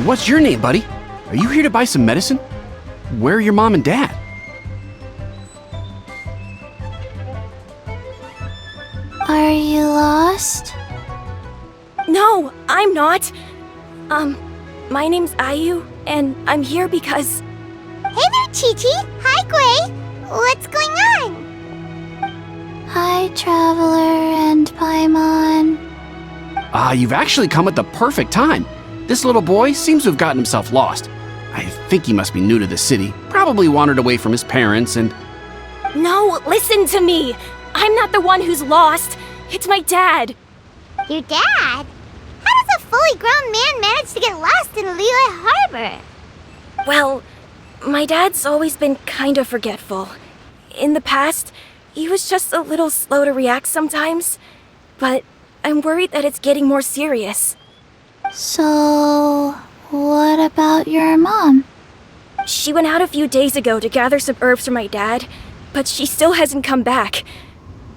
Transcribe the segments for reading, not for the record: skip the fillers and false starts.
what's your name, buddy? Are you here to buy some medicine? Where are your mom and dad? Are you lost? No, I'm not. My name's Ayu, and I'm here because... Hey there, Chi-Chi! Hi, Gui! What's going on? Hi, Traveler and Paimon. You've actually come at the perfect time. This little boy seems to have gotten himself lost. I think he must be new to the city, probably wandered away from his parents and... No, listen to me! I'm not the one who's lost. It's my dad. Your dad? How does a fully grown man manage to get lost in Liyue Harbor? Well, my dad's always been kind of forgetful. In the past, he was just a little slow to react sometimes, but I'm worried that it's getting more serious. So, what about your mom? She went out a few days ago to gather some herbs for my dad, but she still hasn't come back.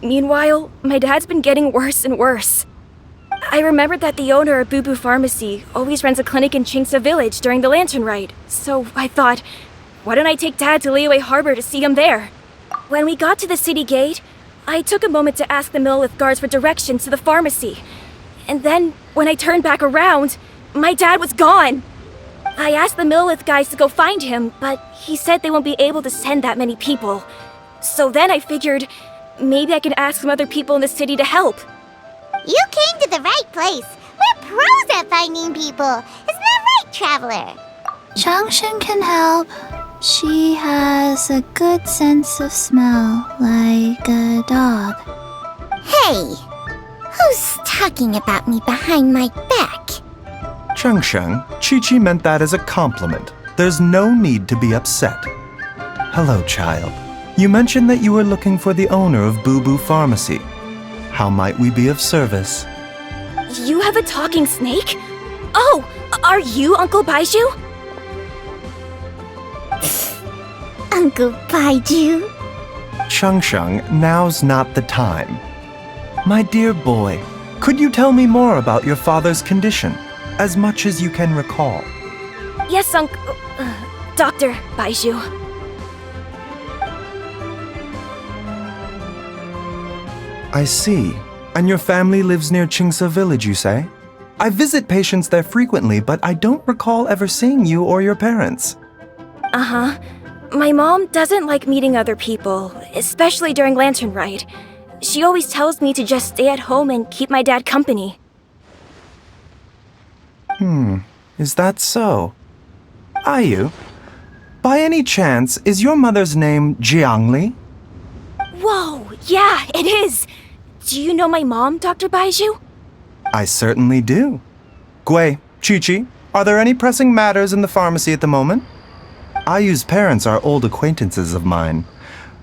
Meanwhile, my dad's been getting worse and worse. I remembered that the owner of Boo Pharmacy always runs a clinic in Chingsa Village during the Lantern Ride, so I thought, why don't I take Dad to Liyue Harbor to see him there? When we got to the city gate, I took a moment to ask the Millith guards for directions to the pharmacy. And then, when I turned back around, my dad was gone. I asked the Millith guys to go find him, but he said they won't be able to send that many people. So then I figured, maybe I can ask some other people in the city to help. You came to the right place. We're pros at finding people. Isn't that right, Traveler? Changshan can help. She has a good sense of smell, like a dog. Hey, who's talking about me behind my back? Changshan, Chi-Chi meant that as a compliment. There's no need to be upset. Hello, child. You mentioned that you were looking for the owner of Boo Pharmacy. How might we be of service? You have a talking snake? Oh, are you Uncle Baizhu? Uncle Baizhu? Changshan, now's not the time. My dear boy, could you tell me more about your father's condition, as much as you can recall? Yes, Dr. Baizhu. I see. And your family lives near Chingsa Village, you say? I visit patients there frequently, but I don't recall ever seeing you or your parents. Uh-huh. My mom doesn't like meeting other people, especially during Lantern Ride. She always tells me to just stay at home and keep my dad company. Is that so? Ayu, by any chance, is your mother's name Jiangli? Whoa, yeah, it is! Do you know my mom, Dr. Baizhu? I certainly do. Gui, Chi-Chi, are there any pressing matters in the pharmacy at the moment? Ayu's parents are old acquaintances of mine,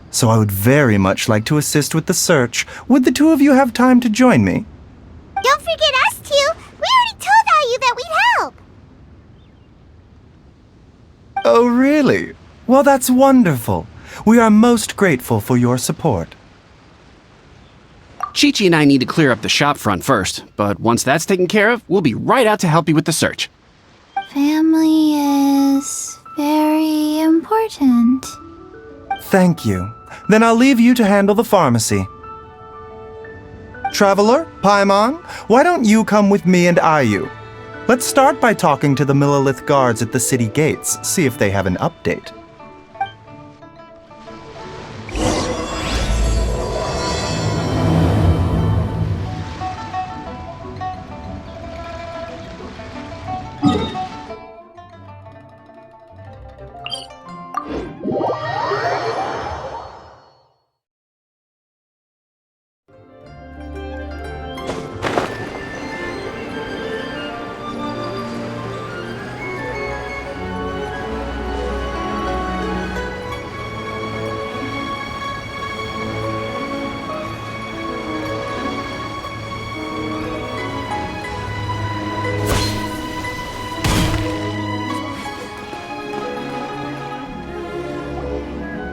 so I would very much like to assist with the search. Would the two of you have time to join me? Don't forget us two! We already told Ayu that we'd help! Oh, really? Well, that's wonderful. We are most grateful for your support. Chi-Chi and I need to clear up the shop front first, but once that's taken care of, we'll be right out to help you with the search. Family is very important. Thank you. Then I'll leave you to handle the pharmacy. Traveler, Paimon, why don't you come with me and Ayu? Let's start by talking to the Millith guards at the city gates, see if they have an update.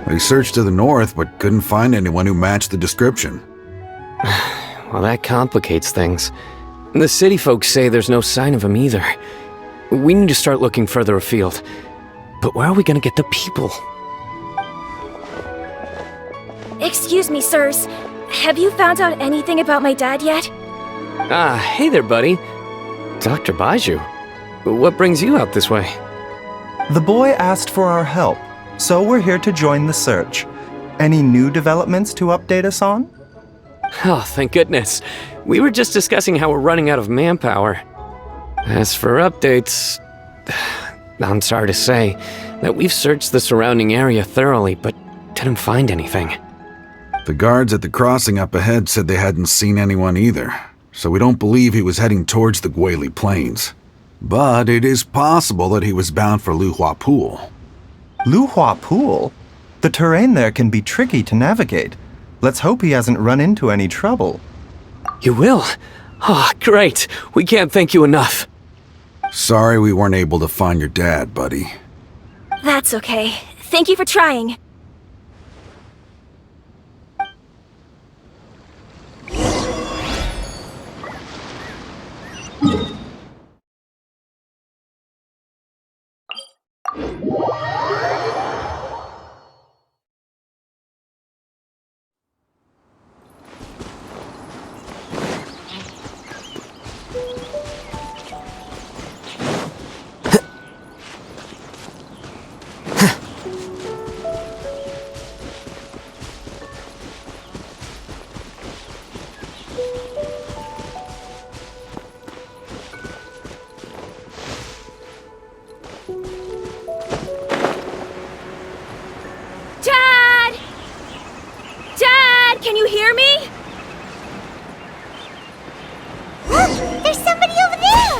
We searched to the north, but couldn't find anyone who matched the description. Well, that complicates things. The city folks say there's no sign of him either. We need to start looking further afield. But where are we gonna get the people? Excuse me, sirs. Have you found out anything about my dad yet? Ah, hey there, buddy. Dr. Baizhu. What brings you out this way? The boy asked for our help, so we're here to join the search. Any new developments to update us on? Oh, thank goodness. We were just discussing how we're running out of manpower. As for updates, I'm sorry to say that we've searched the surrounding area thoroughly, but didn't find anything. The guards at the crossing up ahead said they hadn't seen anyone either, so we don't believe he was heading towards the Guili Plains. But it is possible that he was bound for Luhua Pool. Luhua Pool? The terrain there can be tricky to navigate. Let's hope he hasn't run into any trouble. You will? Oh, great. We can't thank you enough. Sorry we weren't able to find your dad, buddy. That's okay. Thank you for trying. Dad! Dad, can you hear me? Look! There's somebody over there!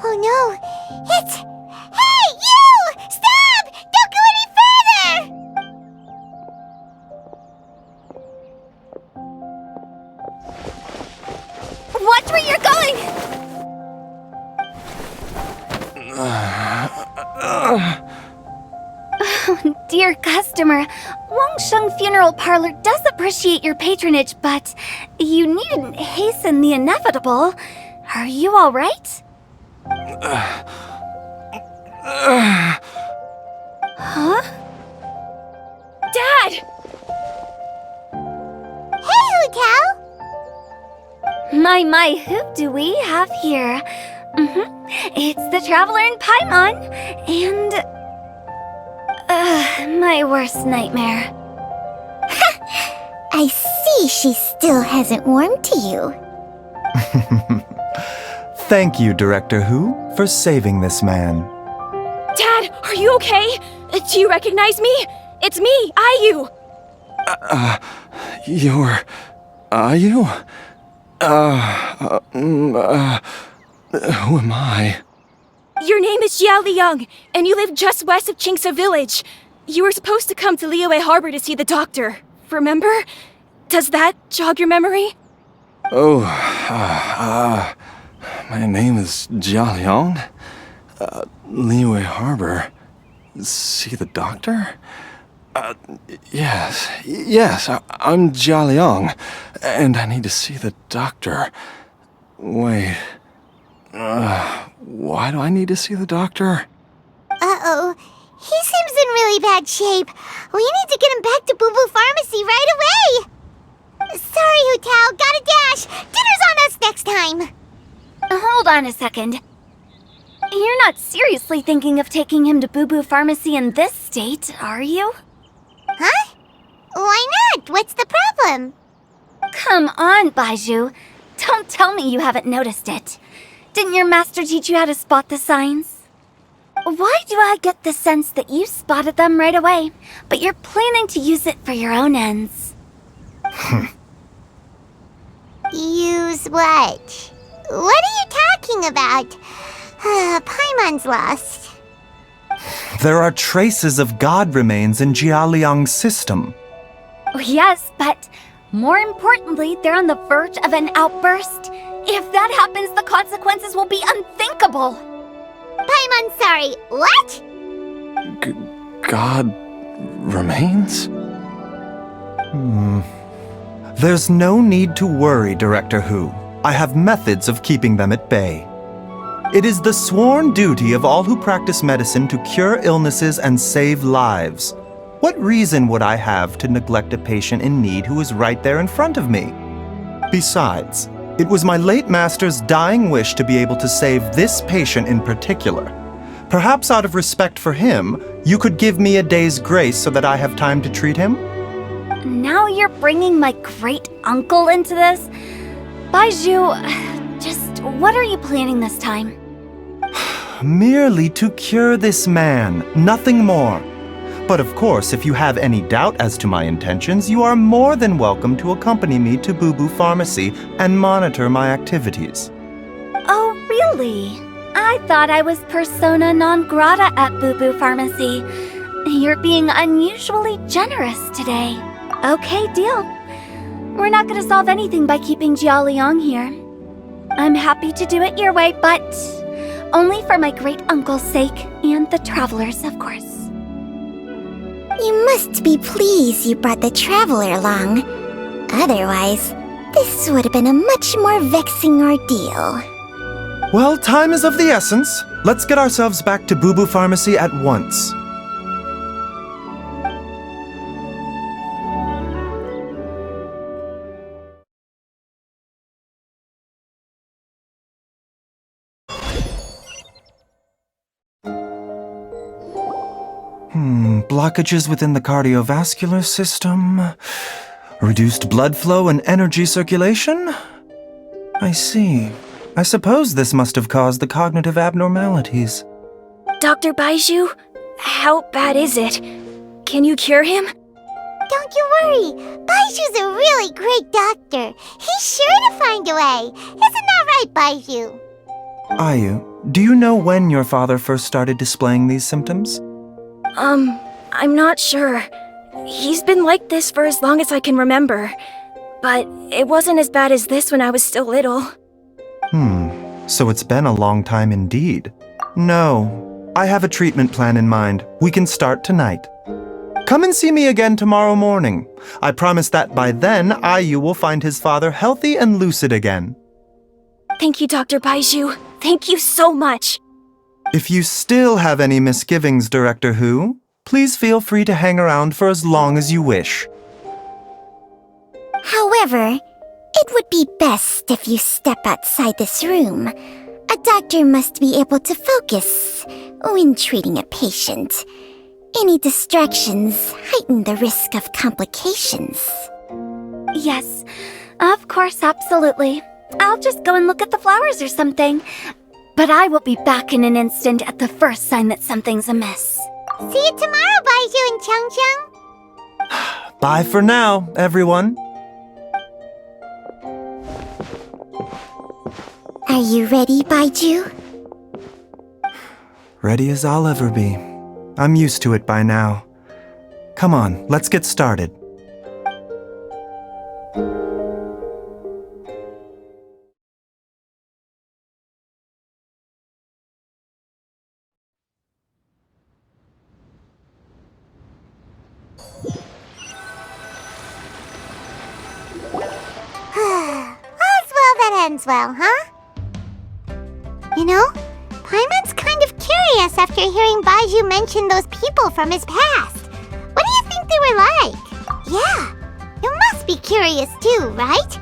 Oh no! It's... Hey, you! Stop! Don't go any further! Watch where you're going! Dear customer, Wangsheng Funeral Parlor does appreciate your patronage, but you needn't hasten the inevitable. Are you all right? Huh? Dad! Hey, Hu Tao! My, who do we have here? It's the Traveler in Paimon, and... my worst nightmare. I see she still hasn't warmed to you. Thank you, Director Hu, for saving this man. Dad, are you okay? Do you recognize me? It's me, Ayu. You? Who am I? Your name is Jia Liang, and you live just west of Qingse Village. You were supposed to come to Liyue Harbor to see the doctor. Remember? Does that jog your memory? Oh, my name is Jia Liang. Liyue Harbor. See the doctor? Yes, I'm Jia Liang, and I need to see the doctor. Wait, why do I need to see the doctor? Uh-oh. He seems in really bad shape. We need to get him back to Boo Boo Pharmacy right away. Sorry, Hu Tao. Gotta dash. Dinner's on us next time. Hold on a second. You're not seriously thinking of taking him to Boo Boo Pharmacy in this state, are you? Huh? Why not? What's the problem? Come on, Baizhu. Don't tell me you haven't noticed it. Didn't your master teach you how to spot the signs? Why do I get the sense that you spotted them right away, but you're planning to use it for your own ends? Use what? What are you talking about? Paimon's lost. There are traces of god remains in Jia Liang's system. Yes, but more importantly, they're on the verge of an outburst. If that happens, the consequences will be unthinkable. Paimon's sorry. What? God remains? There's no need to worry, Director Hu. I have methods of keeping them at bay. It is the sworn duty of all who practice medicine to cure illnesses and save lives. What reason would I have to neglect a patient in need who is right there in front of me? Besides, it was my late master's dying wish to be able to save this patient in particular. Perhaps out of respect for him, you could give me a day's grace so that I have time to treat him? Now you're bringing my great-uncle into this? Baizhu, just what are you planning this time? Merely to cure this man, nothing more. But of course, if you have any doubt as to my intentions, you are more than welcome to accompany me to Boo Boo Pharmacy and monitor my activities. Oh, really? I thought I was persona non grata at Boo Boo Pharmacy. You're being unusually generous today. Okay, deal. We're not gonna solve anything by keeping Jialiang here. I'm happy to do it your way, but only for my great-uncle's sake and the travelers, of course. You must be pleased you brought the traveler along. Otherwise, this would have been a much more vexing ordeal. Well, time is of the essence. Let's get ourselves back to Boo Boo Pharmacy at once. Blockages within the cardiovascular system, reduced blood flow and energy circulation? I see. I suppose this must have caused the cognitive abnormalities. Dr. Baizhu, how bad is it? Can you cure him? Don't you worry. Baizhu's a really great doctor. He's sure to find a way. Isn't that right, Baizhu? Ayu, do you know when your father first started displaying these symptoms? I'm not sure. He's been like this for as long as I can remember. But it wasn't as bad as this when I was still little. So it's been a long time indeed. No, I have a treatment plan in mind. We can start tonight. Come and see me again tomorrow morning. I promise that by then, Ayu will find his father healthy and lucid again. Thank you, Dr. Baizhu. Thank you so much. If you still have any misgivings, Director Hu, please feel free to hang around for as long as you wish. However, it would be best if you step outside this room. A doctor must be able to focus when treating a patient. Any distractions heighten the risk of complications. Yes, of course, absolutely. I'll just go and look at the flowers or something. But I will be back in an instant at the first sign that something's amiss. See you tomorrow, Baizhu and Chang. Bye for now, everyone. Are you ready, Baizhu? Ready as I'll ever be. I'm used to it by now. Come on, let's get started. Ends well, huh? You know, Paimon's kind of curious after hearing Baizhu mention those people from his past. What do you think they were like? Yeah, you must be curious too, right?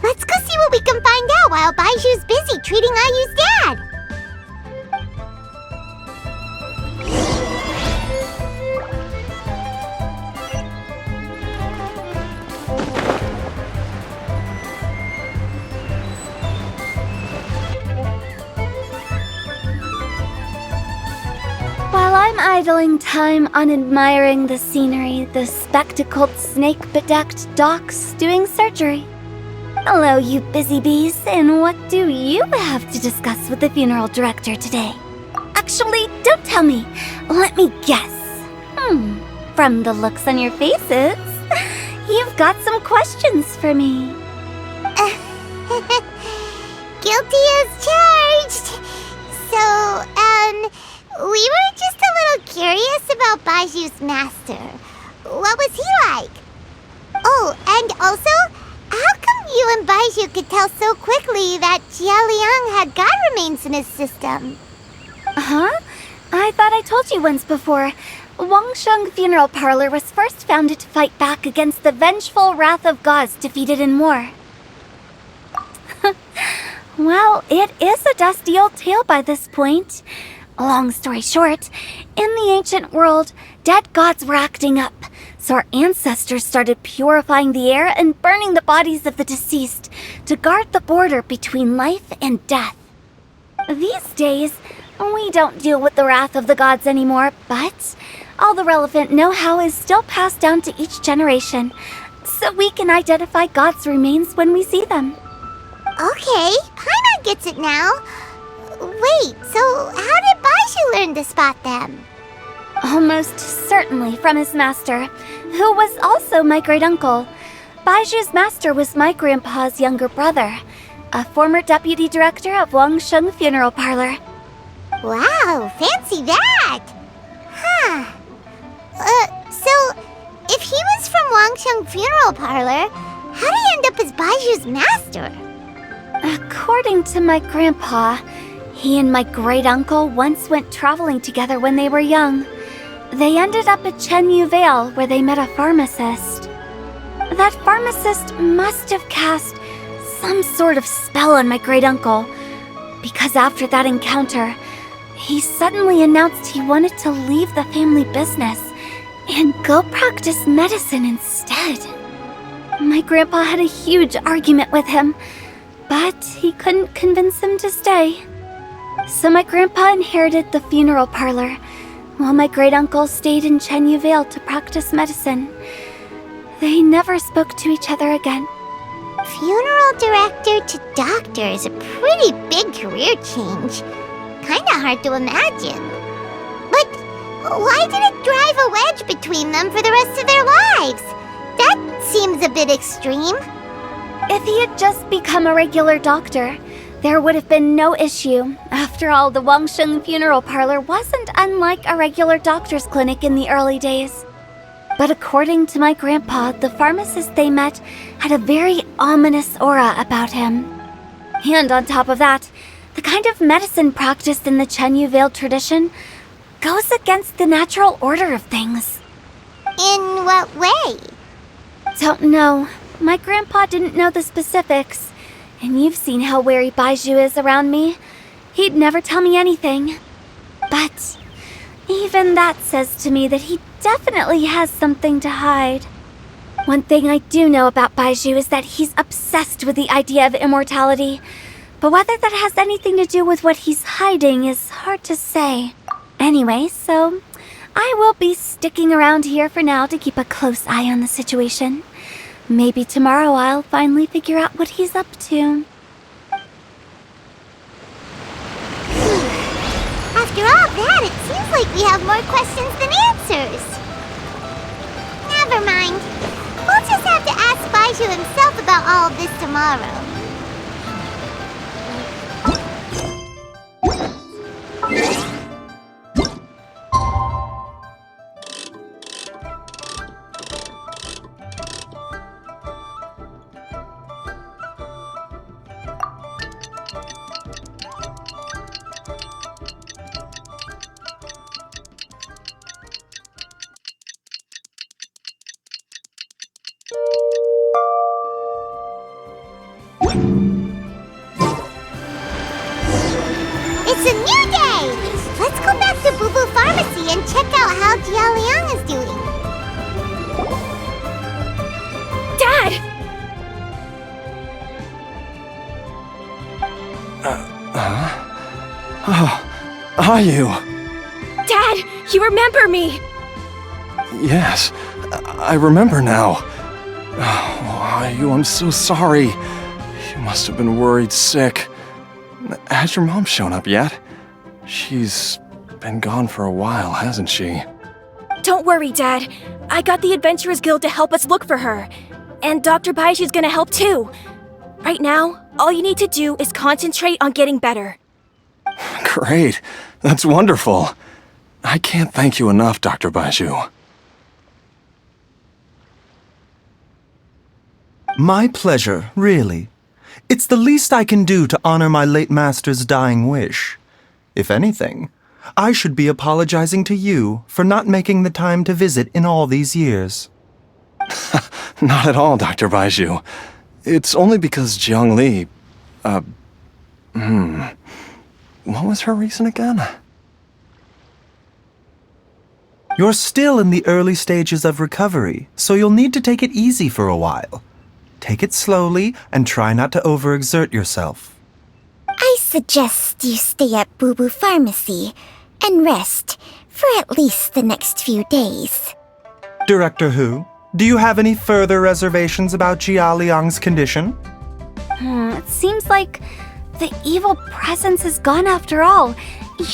Let's go see what we can find out while Baizhu's busy treating Ayu's dad. While I'm idling time on admiring the scenery, the spectacled snake-bedecked docs doing surgery. Hello, you busy bees, and what do you have to discuss with the funeral director today? Actually, don't tell me. Let me guess. From the looks on your faces, you've got some questions for me. Guilty as charged. So, we were just a little curious about Baizhu's master. What was he like? Oh, and also, You and Baizhu could tell so quickly that Jialiang had god remains in his system. Huh? I thought I told you once before. Wangsheng Funeral Parlor was first founded to fight back against the vengeful wrath of gods defeated in war. Well, it is a dusty old tale by this point. Long story short, in the ancient world, dead gods were acting up, so our ancestors started purifying the air and burning the bodies of the deceased to guard the border between life and death. These days, we don't deal with the wrath of the gods anymore, but all the relevant know-how is still passed down to each generation, so we can identify gods' remains when we see them. Okay, Paimon gets it now. Wait, so how did Baizhu learn to spot them? Almost certainly from his master, who was also my great-uncle. Baizhu's master was my grandpa's younger brother, a former deputy director of Wangsheng Funeral Parlor. Wow, fancy that! Huh. So, if he was from Wangsheng Funeral Parlor, how did he end up as Baizhu's master? According to my grandpa, he and my great-uncle once went traveling together when they were young. They ended up at Chenyu Vale, where they met a pharmacist. That pharmacist must have cast some sort of spell on my great-uncle, because after that encounter, he suddenly announced he wanted to leave the family business and go practice medicine instead. My grandpa had a huge argument with him, but he couldn't convince him to stay. So my grandpa inherited the funeral parlor, while my great-uncle stayed in Chenyu Vale to practice medicine. They never spoke to each other again. Funeral director to doctor is a pretty big career change. Kinda hard to imagine. But why did it drive a wedge between them for the rest of their lives? That seems a bit extreme. If he had just become a regular doctor, there would have been no issue. After all, the Wangsheng Funeral Parlor wasn't unlike a regular doctor's clinic in the early days. But according to my grandpa, the pharmacist they met had a very ominous aura about him. And on top of that, the kind of medicine practiced in the Chenyu Vale tradition goes against the natural order of things. In what way? Don't know. My grandpa didn't know the specifics. And you've seen how wary Baizhu is around me. He'd never tell me anything. But even that says to me that he definitely has something to hide. One thing I do know about Baizhu is that he's obsessed with the idea of immortality. But whether that has anything to do with what he's hiding is hard to say. Anyway, so I will be sticking around here for now to keep a close eye on the situation. Maybe tomorrow I'll finally figure out what he's up to. After all that, it seems like we have more questions than answers. Never mind. We'll just have to ask Baizhu himself about all of this tomorrow. It's a new day! Let's go back to Boo Boo Pharmacy and check out how Jialiang is doing. Dad! Are you? Dad, you remember me! Yes, I remember now. Oh, Ayu, I'm so sorry. You must have been worried sick. Has your mom shown up yet? She's been gone for a while, hasn't she? Don't worry, Dad. I got the Adventurers Guild to help us look for her. And Dr. Baizhu's gonna help too. Right now, all you need to do is concentrate on getting better. Great. That's wonderful. I can't thank you enough, Dr. Baizhu. My pleasure, really. It's the least I can do to honor my late master's dying wish. If anything, I should be apologizing to you for not making the time to visit in all these years. Not at all, Dr. Baizhu. It's only because Jiang Li... What was her reason again? You're still in the early stages of recovery, so you'll need to take it easy for a while. Take it slowly and try not to overexert yourself. I suggest you stay at Boo Boo Pharmacy and rest for at least the next few days. Director Hu, do you have any further reservations about Jia Liang's condition? It seems like the evil presence is gone after all.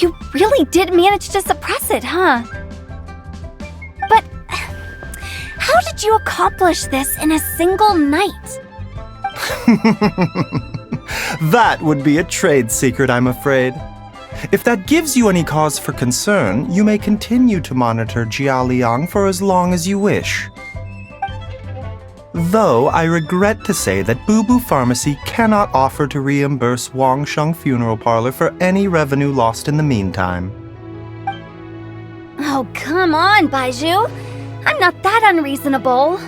You really did manage to suppress it, huh? But how did you accomplish this in a single night? That would be a trade secret, I'm afraid. If that gives you any cause for concern, you may continue to monitor Jia Liang for as long as you wish. Though I regret to say that Boo Boo Pharmacy cannot offer to reimburse Wang Sheng Funeral Parlor for any revenue lost in the meantime. Oh, come on, Baizhu. I'm not that unreasonable.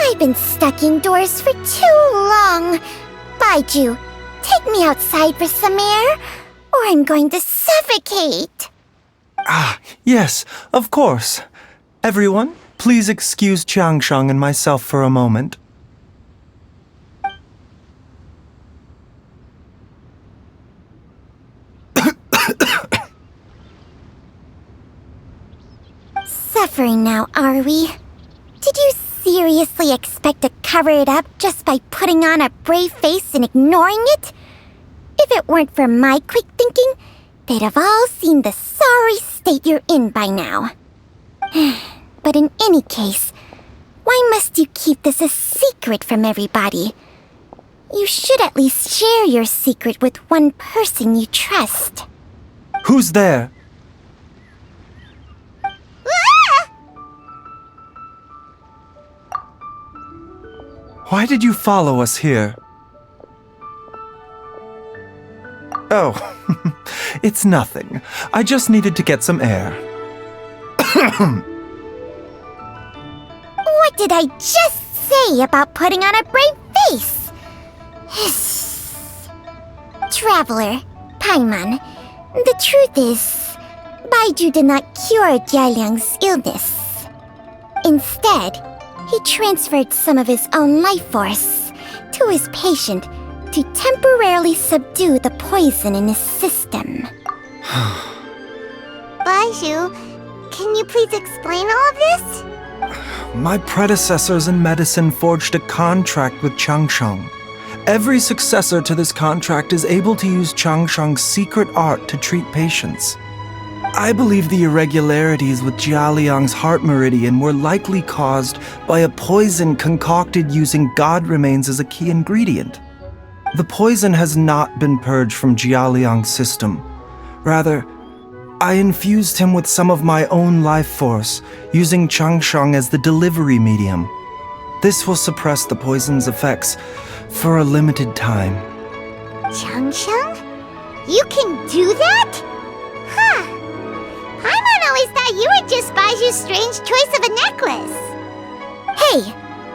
I've been stuck indoors for too long. Baizhu, take me outside for some air, or I'm going to suffocate. Yes, of course. Everyone, please excuse Changsheng and myself for a moment. Suffering now, are we? Did you seriously expect to cover it up just by putting on a brave face and ignoring it? If it weren't for my quick thinking, they'd have all seen the sorry state you're in by now. But in any case, why must you keep this a secret from everybody? You should at least share your secret with one person you trust. Who's there? Why did you follow us here? Oh, it's nothing. I just needed to get some air. What did I just say about putting on a brave face? Traveler, Paimon, the truth is, Baizhu did not cure Jialiang's illness. Instead, he transferred some of his own life force to his patient to temporarily subdue the poison in his system. Baizhu, can you please explain all of this? My predecessors in medicine forged a contract with Changsheng. Every successor to this contract is able to use Changsheng's secret art to treat patients. I believe the irregularities with Jia Liang's heart meridian were likely caused by a poison concocted using god remains as a key ingredient. The poison has not been purged from Jia Liang's system. Rather, I infused him with some of my own life force, using Changsheng as the delivery medium. This will suppress the poison's effects for a limited time. Changsheng? You can do that? Huh. Paimon always thought you were just Baizhu's strange choice of a necklace. Hey,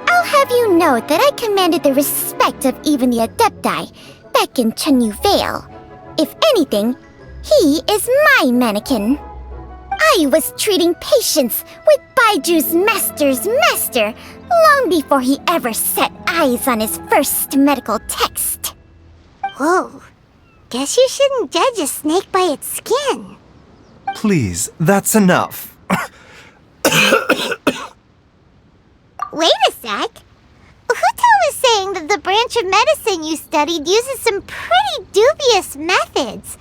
I'll have you know that I commanded the respect of even the Adepti back in Chenyu Vale. If anything, he is my mannequin. I was treating patients with Baizhu's master's master long before he ever set eyes on his first medical text. Whoa. Guess you shouldn't judge a snake by its skin. Please, that's enough. Wait a sec. Huto was saying that the branch of medicine you studied uses some pretty dubious methods.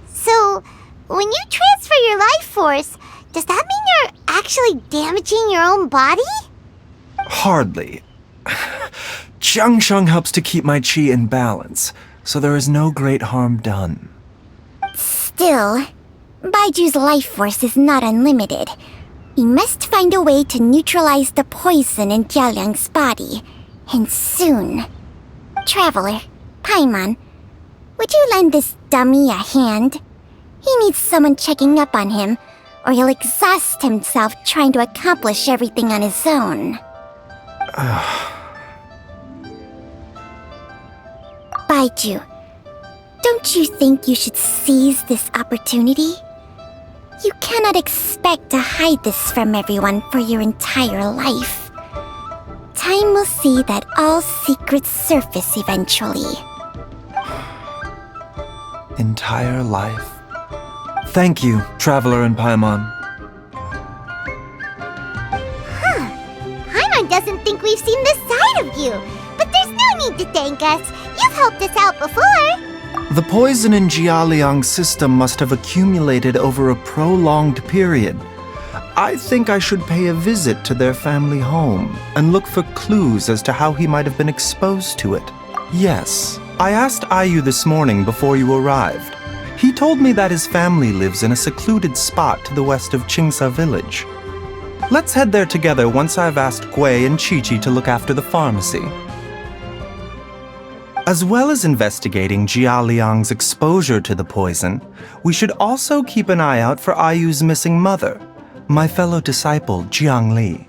So, when you transfer your life force, does that mean you're actually damaging your own body? Hardly. Changsheng helps to keep my chi in balance, so there is no great harm done. Still, Baiju's life force is not unlimited. We must find a way to neutralize the poison in Jialiang's body, and soon. Traveler, Paimon, would you lend this dummy a hand? He needs someone checking up on him, or he'll exhaust himself trying to accomplish everything on his own. Baizhu, don't you think you should seize this opportunity? You cannot expect to hide this from everyone for your entire life. Time will see that all secrets surface eventually. Entire life. Thank you, Traveler and Paimon. Paimon doesn't think we've seen this side of you. But there's no need to thank us. You've helped us out before. The poison in Jialiang's system must have accumulated over a prolonged period. I think I should pay a visit to their family home and look for clues as to how he might have been exposed to it. Yes, I asked Ayu this morning before you arrived. He told me that his family lives in a secluded spot to the west of Qingsa village. Let's head there together once I've asked Gui and Chi-Chi to look after the pharmacy. As well as investigating Jialiang's exposure to the poison, we should also keep an eye out for Ayu's missing mother, my fellow disciple Jiang Li.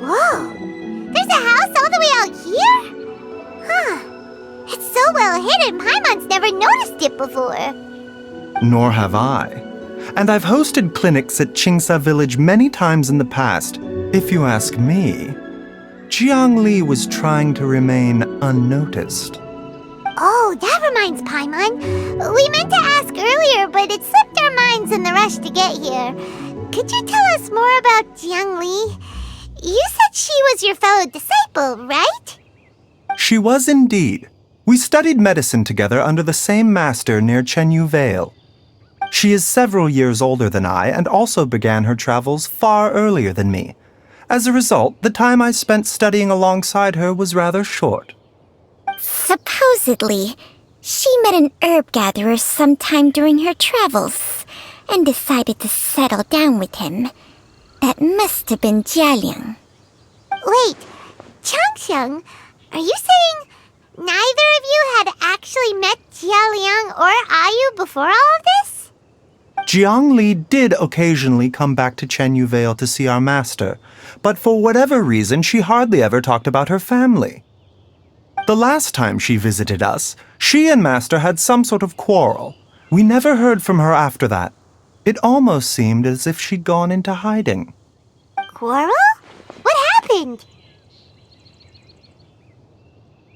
Whoa! There's a house all the way out here? Huh. It's so well hidden, Paimon's never noticed it before. Nor have I. And I've hosted clinics at Qingsa village many times in the past. If you ask me, Jiang Li was trying to remain unnoticed. Oh, that reminds Paimon. We meant to ask earlier, but it slipped our minds in the rush to get here. Could you tell us more about Jiang Li? You said she was your fellow disciple, right? She was indeed. We studied medicine together under the same master near Chenyu Vale. She is several years older than I and also began her travels far earlier than me. As a result, the time I spent studying alongside her was rather short. Supposedly, she met an herb gatherer sometime during her travels and decided to settle down with him. That must have been Jialiang. Wait, Changxiang, are you saying neither of you had actually met Jialiang or Ayu before all of this? Jiang Li did occasionally come back to Chenyu Vale to see our master, but for whatever reason she hardly ever talked about her family. The last time she visited us, she and Master had some sort of quarrel. We never heard from her after that. It almost seemed as if she'd gone into hiding. Quarrel? What happened?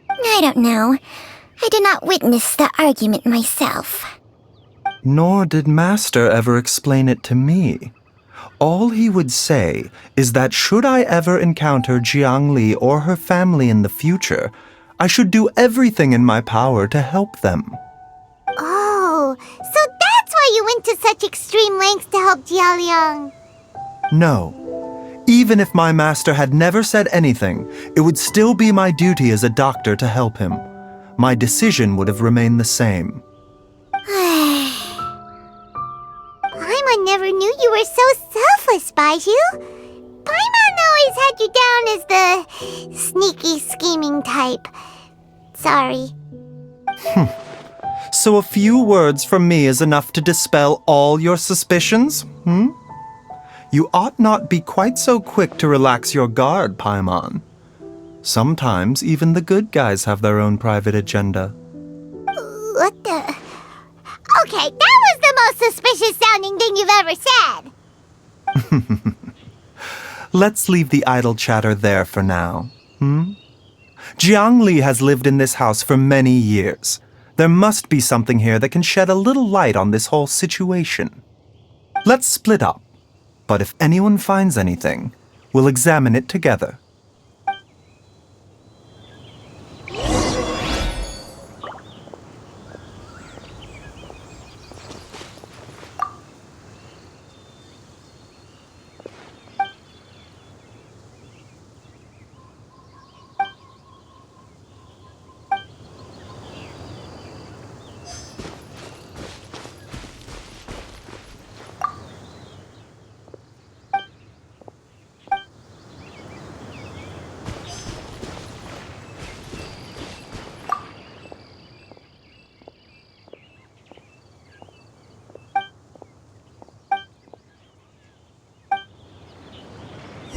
I don't know. I did not witness the argument myself. Nor did Master ever explain it to me. All he would say is that should I ever encounter Jiang Li or her family in the future, I should do everything in my power to help them. Oh, so that's why you went to such extreme lengths to help Jialiang. No. Even if my master had never said anything, it would still be my duty as a doctor to help him. My decision would have remained the same. Paimon never knew you were so selfless, Baizhu. Paimon always had you down as the sneaky, scheming type. Sorry. So a few words from me is enough to dispel all your suspicions, You ought not be quite so quick to relax your guard, Paimon. Sometimes even the good guys have their own private agenda. What the... Okay, that was the most suspicious sounding thing you've ever said. Let's leave the idle chatter there for now, Jiang Li has lived in this house for many years. There must be something here that can shed a little light on this whole situation. Let's split up, but if anyone finds anything, we'll examine it together.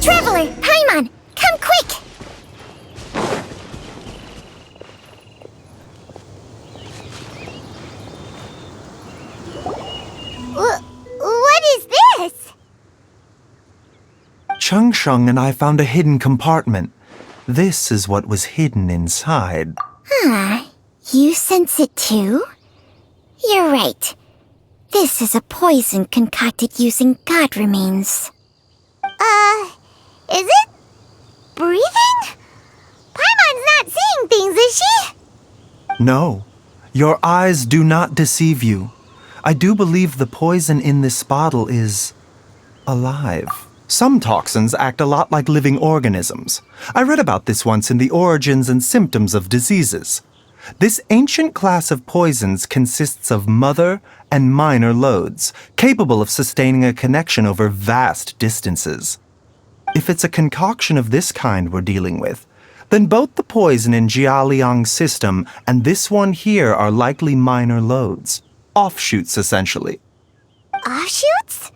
Traveler, Paimon, come quick! What is this? Chung Sheng and I found a hidden compartment. This is what was hidden inside. You sense it too? You're right. This is a poison concocted using god remains. Is it breathing? Paimon's not seeing things, is she? No, your eyes do not deceive you. I do believe the poison in this bottle is alive. Some toxins act a lot like living organisms. I read about this once in the Origins and Symptoms of Diseases. This ancient class of poisons consists of mother and minor loads, capable of sustaining a connection over vast distances. If it's a concoction of this kind we're dealing with, then both the poison in Jialiang's system and this one here are likely minor loads. Offshoots, essentially. Offshoots?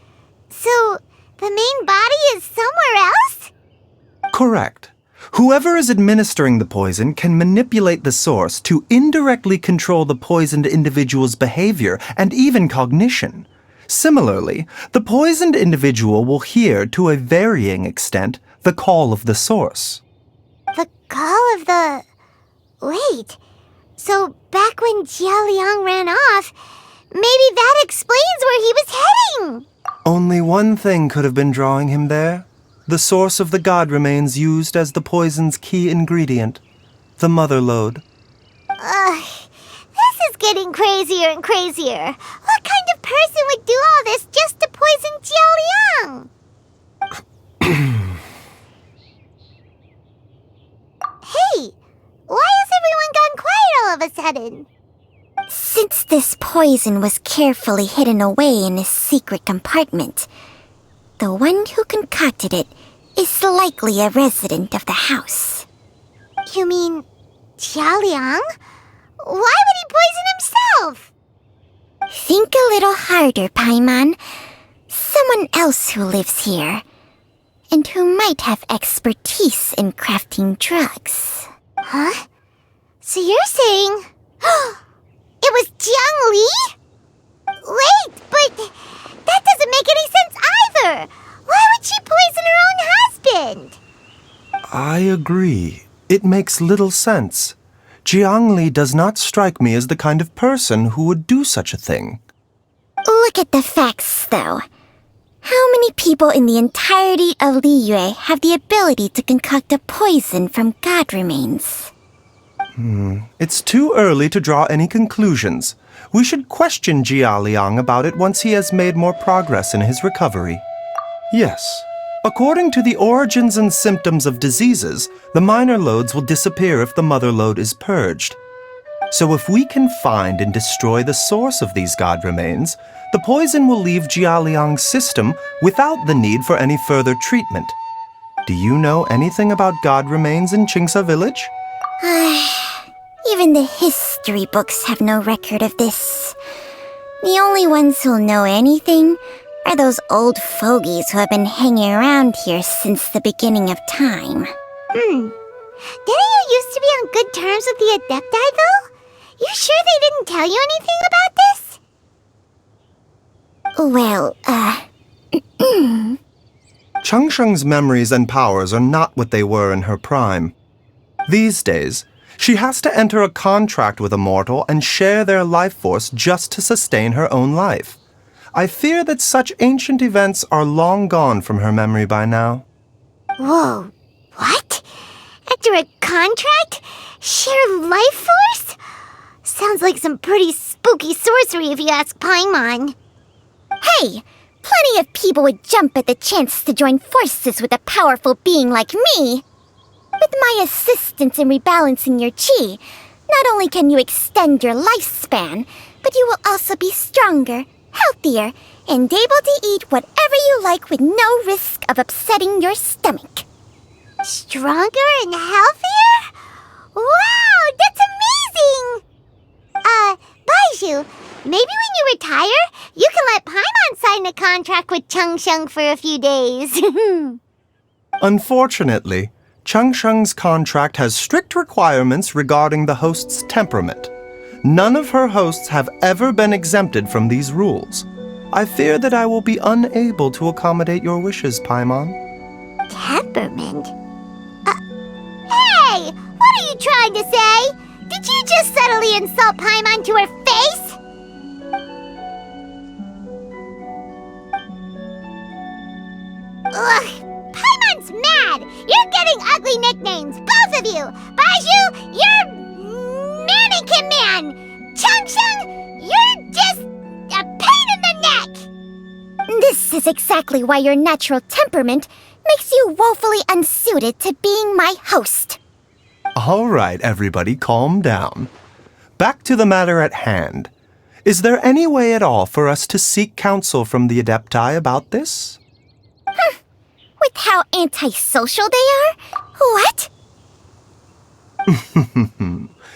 So, the main body is somewhere else? Correct. Whoever is administering the poison can manipulate the source to indirectly control the poisoned individual's behavior and even cognition. Similarly, the poisoned individual will hear, to a varying extent, the call of the source. The call of the... Wait. So, back when Jialiang ran off, maybe that explains where he was heading! Only one thing could have been drawing him there. The source of the god remains used as the poison's key ingredient, the mother lode. This is getting crazier and crazier. What kind of person would do all this just to poison Jialiang? Hey, why has everyone gone quiet all of a sudden? Since this poison was carefully hidden away in a secret compartment, the one who concocted it is likely a resident of the house. You mean Jialiang? Why would he poison himself? Think a little harder, Paimon. Someone else who lives here, and who might have expertise in crafting drugs. Huh? So you're saying... it was Jiang Li? Wait, but that doesn't make any sense either! Why would she poison her own husband? I agree. It makes little sense. Jiang Li does not strike me as the kind of person who would do such a thing. Look at the facts, though. How many people in the entirety of Liyue have the ability to concoct a poison from god remains? It's too early to draw any conclusions. We should question Jialiang about it once he has made more progress in his recovery. Yes. According to the Origins and Symptoms of Diseases, the minor loads will disappear if the mother lode is purged. So if we can find and destroy the source of these god remains, the poison will leave Jialiang's system without the need for any further treatment. Do you know anything about god remains in Qingsa village? You've Even the history books have no record of this. The only ones who'll know anything are those old fogies who have been hanging around here since the beginning of time. Didn't you used to be on good terms with the Adepti, though? You sure they didn't tell you anything about this? Well, Changsheng's memories and powers are not what they were in her prime. These days, she has to enter a contract with a mortal and share their life force just to sustain her own life. I fear that such ancient events are long gone from her memory by now. Whoa, what? After a contract? Share life force? Sounds like some pretty spooky sorcery if you ask Paimon. hey, plenty of people would jump at the chance to join forces with a powerful being like me. With my assistance in rebalancing your chi, not only can you extend your lifespan, but you will also be stronger, healthier, and able to eat whatever you like with no risk of upsetting your stomach. Stronger and healthier? Wow, that's amazing! Baizhu, maybe when you retire, you can let Paimon sign a contract with Changsheng for a few days. Unfortunately, Changsheng's contract has strict requirements regarding the host's temperament. None of her hosts have ever been exempted from these rules. I fear that I will be unable to accommodate your wishes, Paimon. Temperament? Hey! What are you trying to say? Did you just subtly insult Paimon to her face? Ugh! Paimon's mad! You're getting ugly nicknames, both of you! Baizhu, you're Mannequin Man! Changsheng, you're just a pain in the neck! This is exactly why your natural temperament makes you woefully unsuited to being my host. All right, everybody, calm down. Back to the matter at hand. Is there any way at all for us to seek counsel from the Adepti about this? With how antisocial they are? What?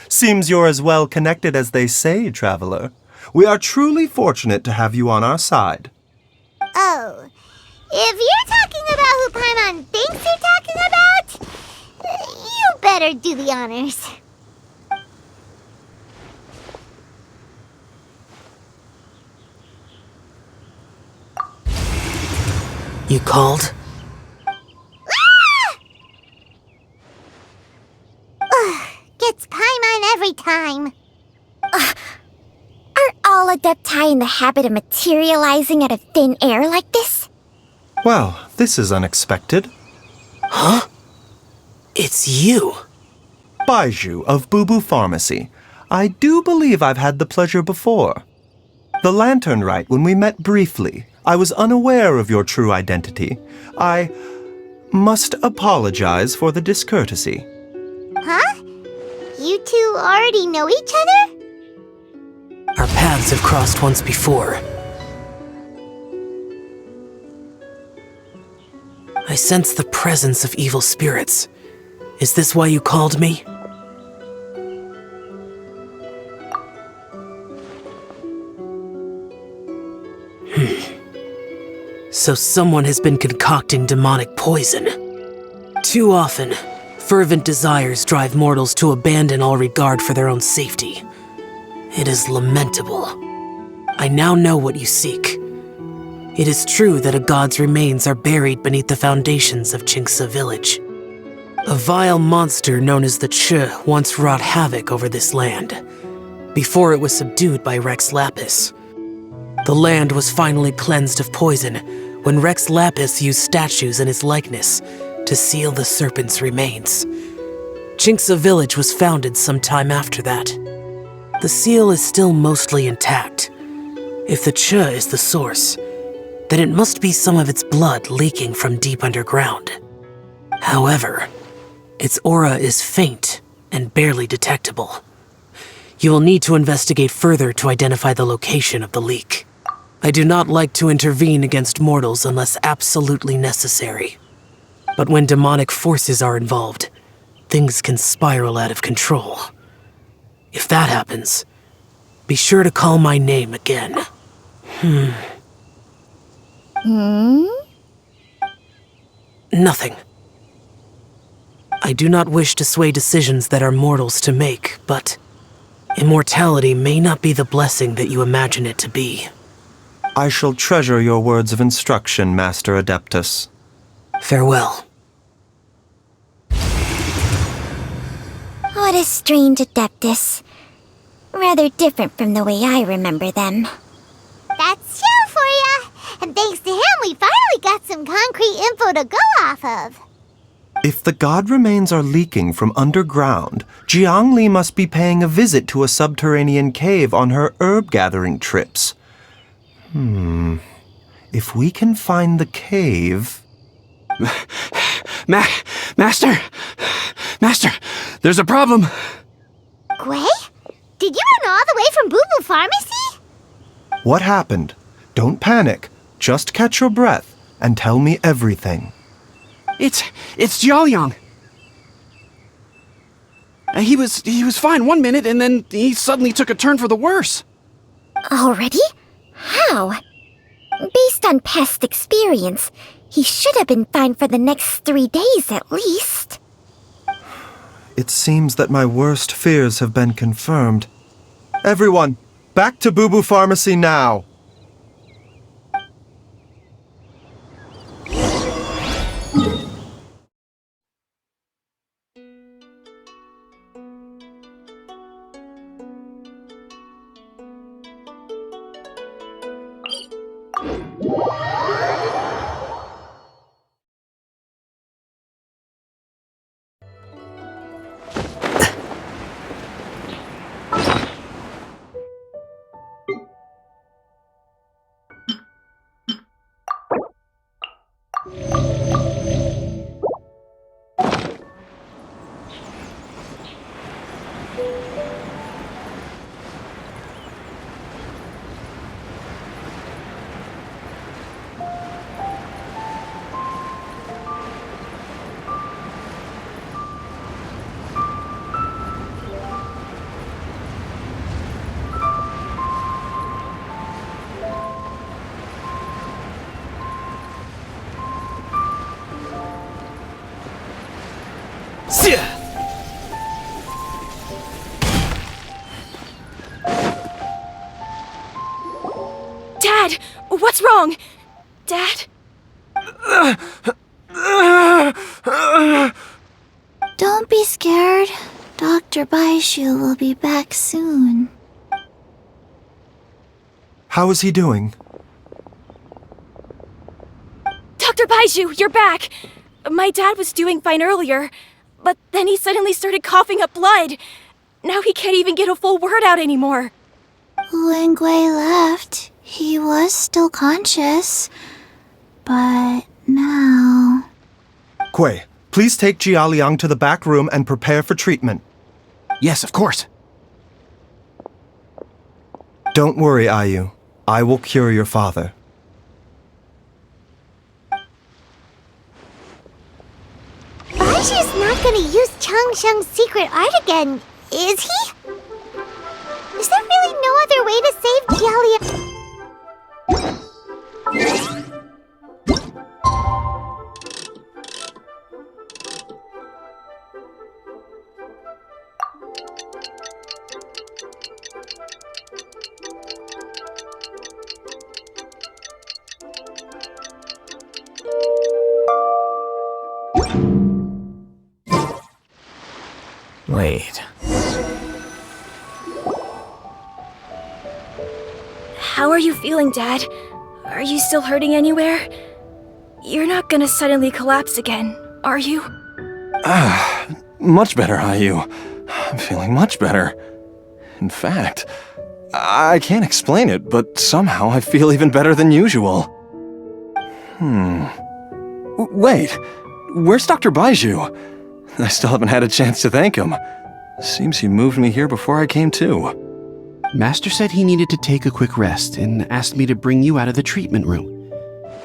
Seems you're as well connected as they say, traveler. We are truly fortunate to have you on our side. Oh, if you're talking about who Paimon thinks you're talking about, you better do the honors. You called? Gets Paimon every time. Are all Adepti in the habit of materializing out of thin air like this? Well, this is unexpected. Huh? It's you. Baizhu of Boo Boo Pharmacy. I do believe I've had the pleasure before. The Lantern Rite, when we met briefly, I was unaware of your true identity. I must apologize for the discourtesy. Huh? You two already know each other? Our paths have crossed once before. I sense the presence of evil spirits. Is this why you called me? So someone has been concocting demonic poison. Too often, fervent desires drive mortals to abandon all regard for their own safety. It is lamentable. I now know what you seek. It is true that a god's remains are buried beneath the foundations of Qingce village. A vile monster known as the Che once wrought havoc over this land, before it was subdued by Rex Lapis. The land was finally cleansed of poison when Rex Lapis used statues in his likeness to seal the serpent's remains. Qingce village was founded some time after that. The seal is still mostly intact. If the Che is the source, then it must be some of its blood leaking from deep underground. However, its aura is faint and barely detectable. You will need to investigate further to identify the location of the leak. I do not like to intervene against mortals unless absolutely necessary. But when demonic forces are involved, things can spiral out of control. If that happens, be sure to call my name again. Nothing. I do not wish to sway decisions that are mortals to make, but immortality may not be the blessing that you imagine it to be. I shall treasure your words of instruction, Master Adeptus. Farewell. What a strange Adeptus. Rather different from the way I remember them. That's Xiao for ya! And thanks to him, we finally got some concrete info to go off of. If the god remains are leaking from underground, Jiangli must be paying a visit to a subterranean cave on her herb-gathering trips. If we can find the cave... Master! Master, there's a problem. Gui? Did you run all the way from Boo Boo Pharmacy? What happened? Don't panic. Just catch your breath and tell me everything. It's Jiaoliang. He was fine one minute, and then he suddenly took a turn for the worse. Already? How? Based on past experience, he should have been fine for the next 3 days at least. It seems that my worst fears have been confirmed. Everyone, back to Boo Boo Pharmacy now! Dad! What's wrong? Dad? Don't be scared. Dr. Baizhu will be back soon. How is he doing? Dr. Baizhu, you're back! My dad was doing fine earlier, but then he suddenly started coughing up blood. Now he can't even get a full word out anymore. When Gui left, he was still conscious. But now... Gui, please take Jiaoliang to the back room and prepare for treatment. Yes, of course. Don't worry, Ayu. I will cure your father. Baizhu's not gonna use Changsheng's secret art again, is he? Is there really no other way to save Jiaoliang? Wait. How are you feeling, Dad? Are you still hurting anywhere? You're not gonna suddenly collapse again, are you? Much better, Ayu. I'm feeling much better. In fact, I can't explain it, but somehow I feel even better than usual. Wait, where's Dr. Baizhu? I still haven't had a chance to thank him. Seems he moved me here before I came to. Master said he needed to take a quick rest and asked me to bring you out of the treatment room.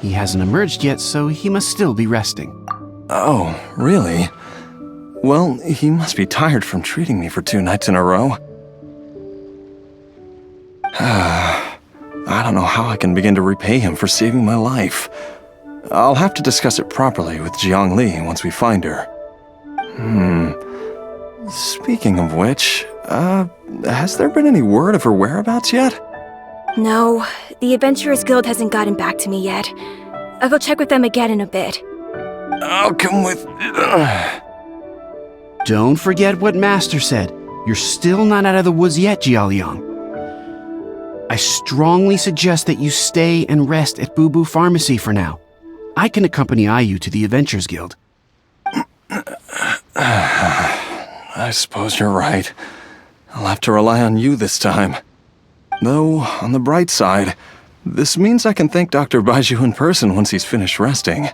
He hasn't emerged yet, so he must still be resting. Oh, really? Well, he must be tired from treating me for 2 nights in a row. I don't know how I can begin to repay him for saving my life. I'll have to discuss it properly with Jiang Li once we find her. Speaking of which, has there been any word of her whereabouts yet? No, the Adventurers Guild hasn't gotten back to me yet. I'll go check with them again in a bit. I'll come with... Don't forget what Master said. You're still not out of the woods yet, Jialiang. I strongly suggest that you stay and rest at Boo Boo Pharmacy for now. I can accompany Ayu to the Adventurers Guild. I suppose you're right. I'll have to rely on you this time. Though, on the bright side, this means I can thank Dr. Baizhu in person once he's finished resting.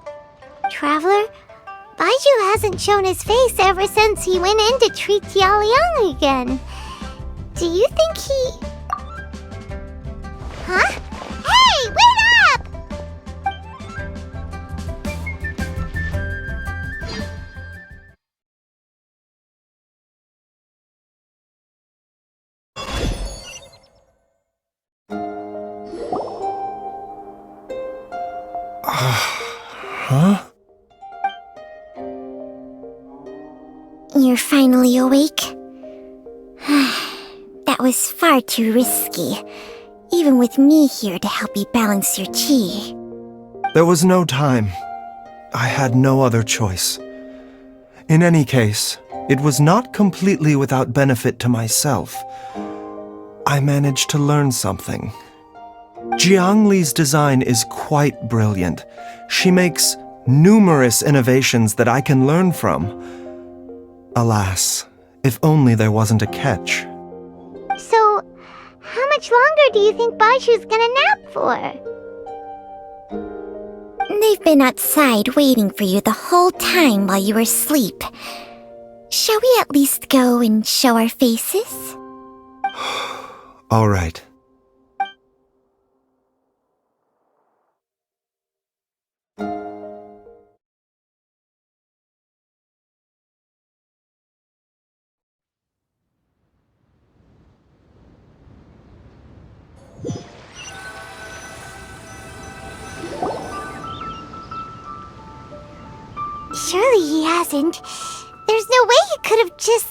Traveler, Baizhu hasn't shown his face ever since he went in to treat Jialiang again. Do you think he... Huh? Hey, wait up! Huh? You're finally awake? That was far too risky, even with me here to help you balance your chi. There was no time. I had no other choice. In any case, it was not completely without benefit to myself. I managed to learn something. Jiang Li's design is quite brilliant. She makes numerous innovations that I can learn from. Alas, if only there wasn't a catch. So, how much longer do you think Baizhu's gonna nap for? They've been outside waiting for you the whole time while you were asleep. Shall we at least go and show our faces? All right. Surely he hasn't. There's no way he could have just...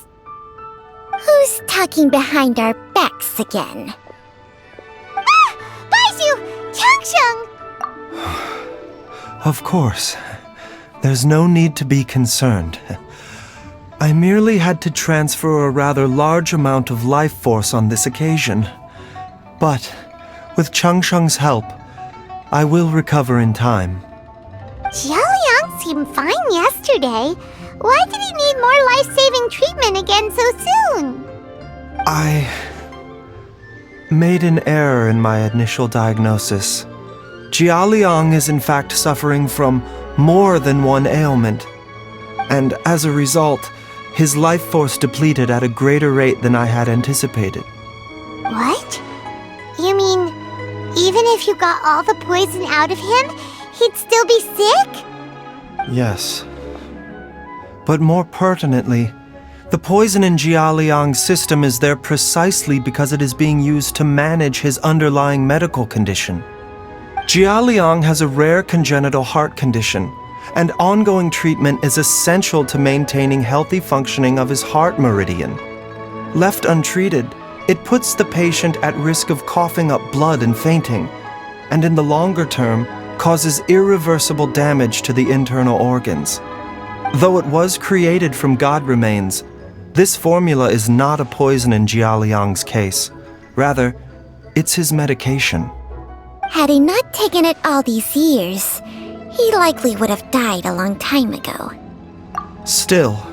Who's talking behind our backs again? Ah! Baizhu! Changsheng! Of course. There's no need to be concerned. I merely had to transfer a rather large amount of life force on this occasion. But, with Changsheng's help, I will recover in time. Jialiang seemed fine yesterday. Why did he need more life-saving treatment again so soon? I made an error in my initial diagnosis. Jialiang is in fact suffering from more than one ailment. And as a result, his life force depleted at a greater rate than I had anticipated. What? You mean, even if you got all the poison out of him, he'd still be sick? Yes. But more pertinently, the poison in Jialiang's system is there precisely because it is being used to manage his underlying medical condition. Jialiang has a rare congenital heart condition, and ongoing treatment is essential to maintaining healthy functioning of his heart meridian. Left untreated, it puts the patient at risk of coughing up blood and fainting, and in the longer term, causes irreversible damage to the internal organs. Though it was created from god remains, this formula is not a poison in Jialiang's case. Rather, it's his medication. Had he not taken it all these years, he likely would have died a long time ago. Still,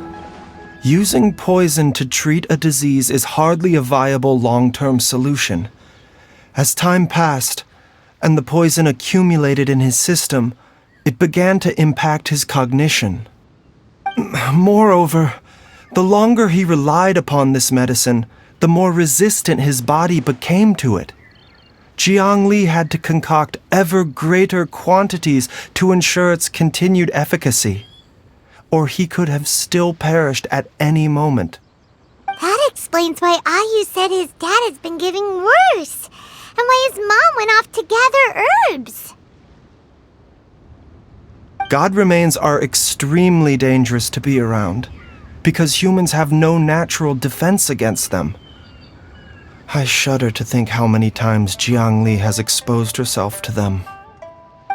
using poison to treat a disease is hardly a viable long-term solution. As time passed, and the poison accumulated in his system, it began to impact his cognition. Moreover, the longer he relied upon this medicine, the more resistant his body became to it. Jiang Li had to concoct ever greater quantities to ensure its continued efficacy, or he could have still perished at any moment. That explains why Ayu said his dad has been getting worse. and why his mom went off to gather herbs. God remains are extremely dangerous to be around, because humans have no natural defense against them. I shudder to think how many times Jiang Li has exposed herself to them.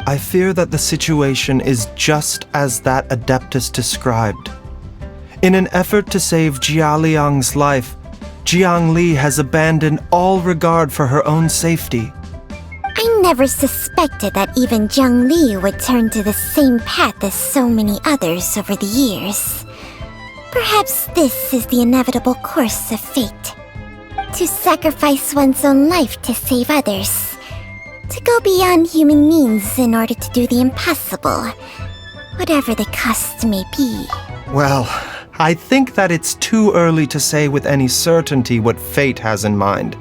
I fear that the situation is just as that Adeptus described. In an effort to save Jia Liang's life, Jiang Li has abandoned all regard for her own safety. I never suspected that even Jiang Li would turn to the same path as so many others over the years. Perhaps this is the inevitable course of fate. To sacrifice one's own life to save others. To go beyond human means in order to do the impossible. Whatever the cost may be. Well, I think that it's too early to say with any certainty what fate has in mind.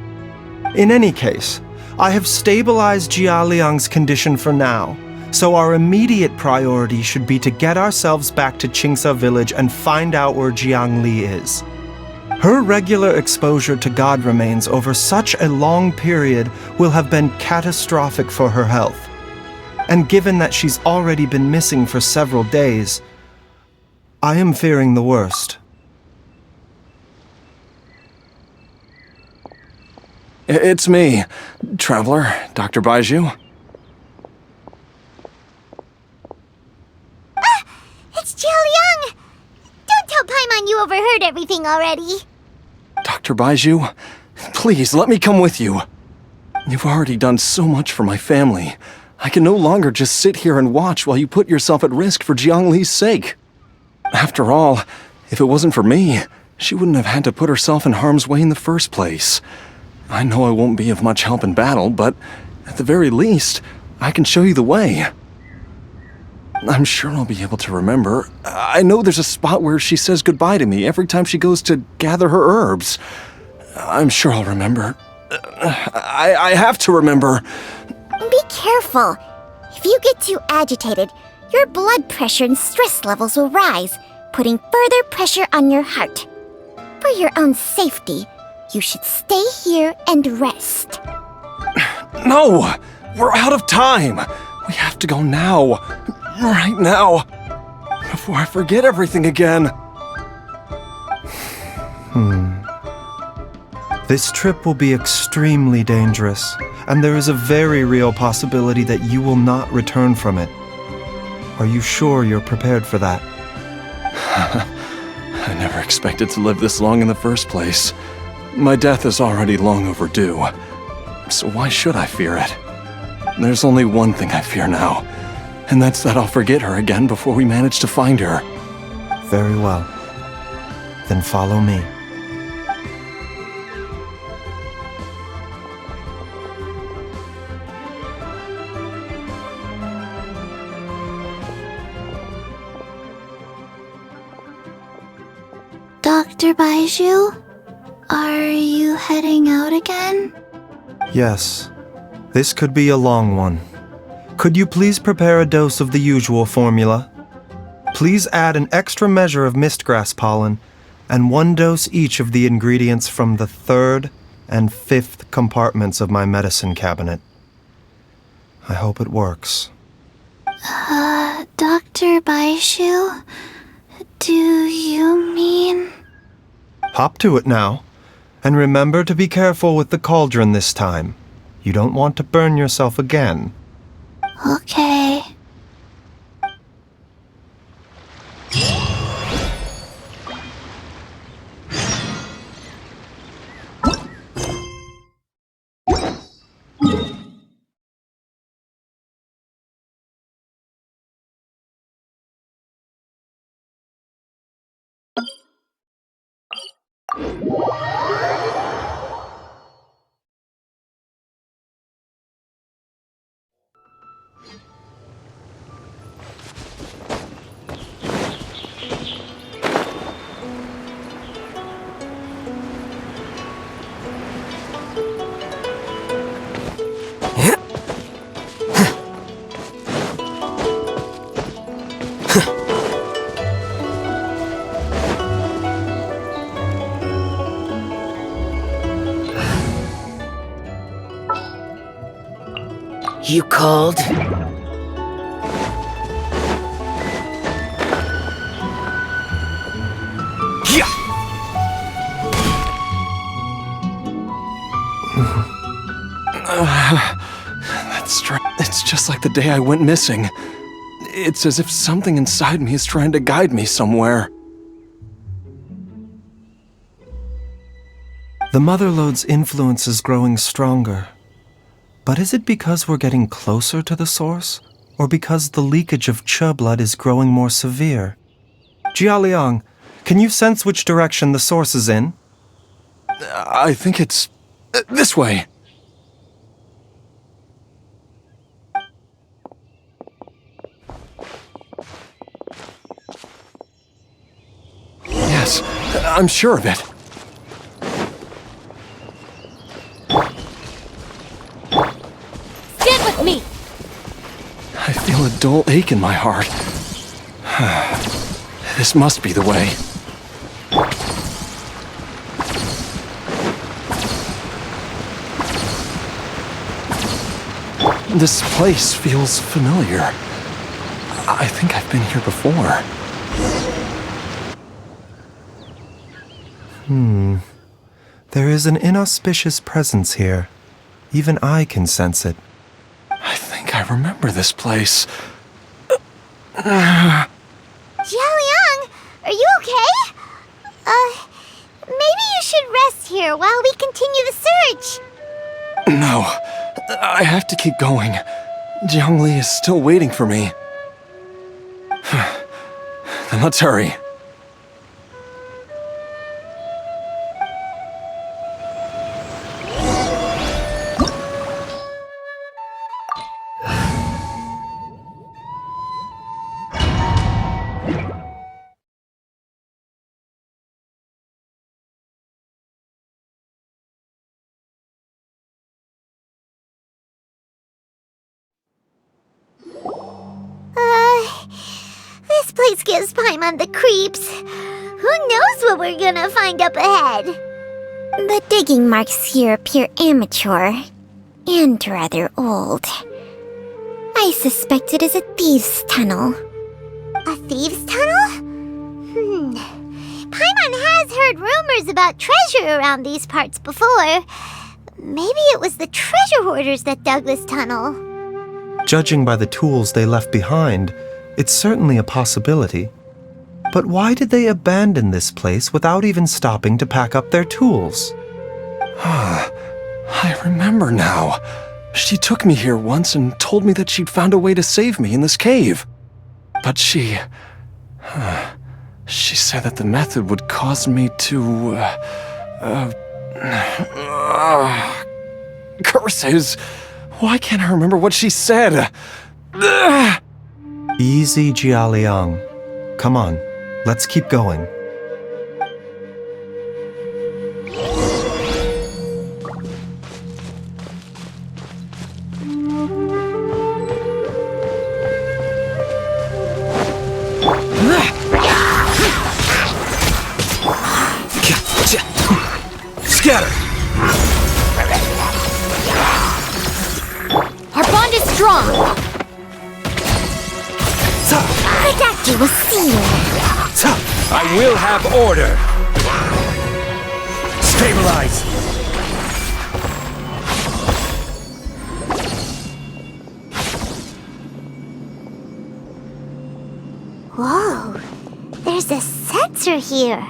In any case, I have stabilized Jia Liang's condition for now, so our immediate priority should be to get ourselves back to Qingsa village and find out where Jiang Li is. Her regular exposure to God remains over such a long period will have been catastrophic for her health. And given that she's already been missing for several days, I am fearing the worst. It's me, Traveler, Dr. Baizhu. It's Jialiang! Don't tell Paimon you overheard everything already. Dr. Baizhu, please let me come with you. You've already done so much for my family. I can no longer just sit here and watch while you put yourself at risk for Jiang Li's sake. After all, if it wasn't for me, she wouldn't have had to put herself in harm's way in the first place. I know I won't be of much help in battle, but at the very least, I can show you the way. I'm sure I'll be able to remember. I know there's a spot where she says goodbye to me every time she goes to gather her herbs. I'm sure I'll remember. I have to remember. Be careful. If you get too agitated, your blood pressure and stress levels will rise, putting further pressure on your heart. For your own safety, you should stay here and rest. No! We're out of time! We have to go now. Right now. Before I forget everything again. This trip will be extremely dangerous, and there is a very real possibility that you will not return from it. Are you sure you're prepared for that? I never expected to live this long in the first place. My death is already long overdue. So why should I fear it? There's only one thing I fear now, and that's that I'll forget her again before we manage to find her. Very well. Then follow me. Dr. Baizhu? Are you heading out again? Yes. This could be a long one. Could you please prepare a dose of the usual formula? Please add an extra measure of mistgrass pollen and 1 dose each of the ingredients from the 3rd and 5th compartments of my medicine cabinet. I hope it works. Dr. Baizhu? Do you mean... Hop to it now. And remember to be careful with the cauldron this time. You don't want to burn yourself again. Okay. You called? That's strange. It's just like the day I went missing. It's as if something inside me is trying to guide me somewhere. The Motherlode's influence is growing stronger. But is it because we're getting closer to the source? Or because the leakage of Che blood is growing more severe? Jialiang, can you sense which direction the source is in? I think it's this way. Yes, I'm sure of it. Stand with me! I feel a dull ache in my heart. This must be the way. This place feels familiar. I think I've been here before. There is an inauspicious presence here. Even I can sense it. I think I remember this place. Jialiang, are you okay? Maybe you should rest here while we continue the search. No, I have to keep going. Jiangli is still waiting for me. Then let's hurry. This place gives Paimon the creeps. Who knows what we're gonna find up ahead? The digging marks here appear amateur and rather old. I suspect it is a thieves' tunnel. A thieves' tunnel? Paimon has heard rumors about treasure around these parts before. Maybe it was the treasure hoarders that dug this tunnel. Judging by the tools they left behind, it's certainly a possibility. But why did they abandon this place without even stopping to pack up their tools? I remember now. She took me here once and told me that she'd found a way to save me in this cave. But she said that the method would cause me to, curses! Why can't I remember what she said? Easy, Jialiang. Come on, let's keep going. Scatter! Our bond is strong! Protect you will see. I will have order. Stabilize. Whoa, there's a sensor here.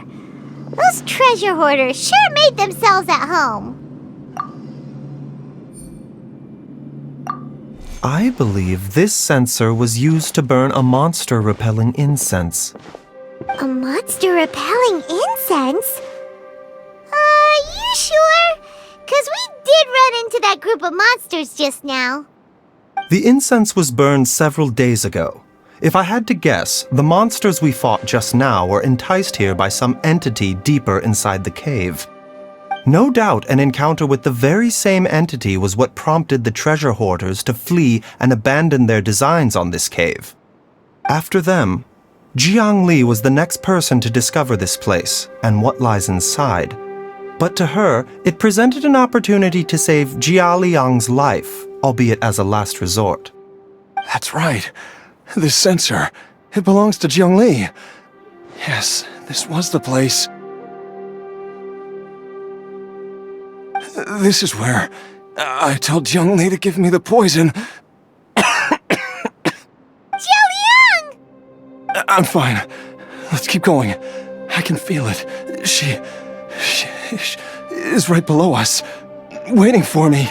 Those treasure hoarders sure made themselves at home. I believe this sensor was used to burn a monster-repelling incense. A monster repelling incense? You sure? 'Cause we did run into that group of monsters just now. The incense was burned several days ago. If I had to guess, the monsters we fought just now were enticed here by some entity deeper inside the cave. No doubt an encounter with the very same entity was what prompted the treasure hoarders to flee and abandon their designs on this cave. After them, Jiangli was the next person to discover this place and what lies inside. But to her, it presented an opportunity to save Jia Liang's life albeit as a last resort. That's right. This sensor, it belongs to Zhongli. Yes, this was the place. This is where I told Zhongli to give me the poison. Jiaoliang! I'm fine. Let's keep going. I can feel it. She is right below us, waiting for me.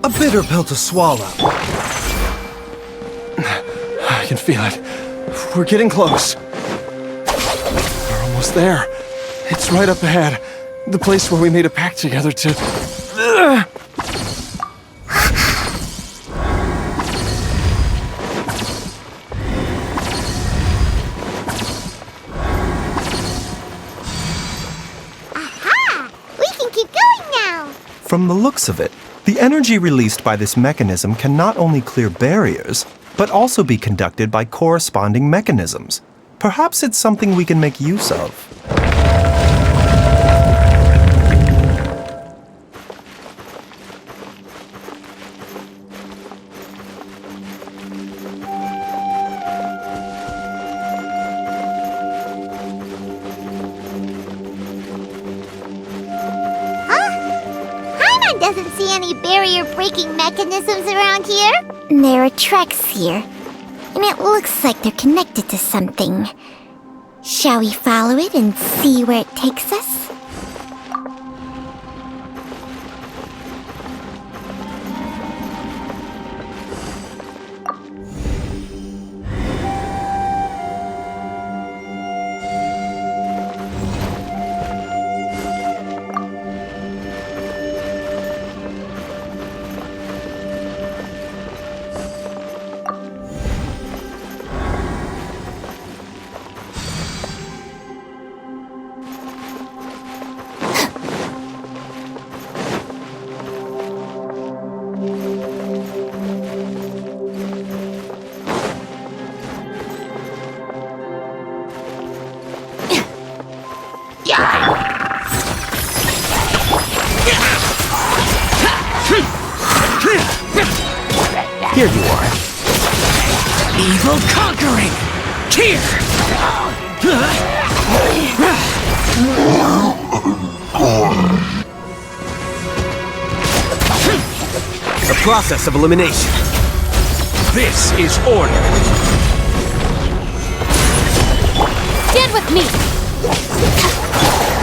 A bitter pill to swallow. I can feel it. We're getting close. We're almost there. It's right up ahead. The place where we made a pact together to... Aha! We can keep going now! From the looks of it, the energy released by this mechanism can not only clear barriers, but also be conducted by corresponding mechanisms. Perhaps it's something we can make use of. Doesn't see any barrier-breaking mechanisms around here. There are tracks here, and it looks like they're connected to something. Shall we follow it and see where it takes us? Here you are. Evil conquering! Here! A process of elimination. This is order. Stand with me!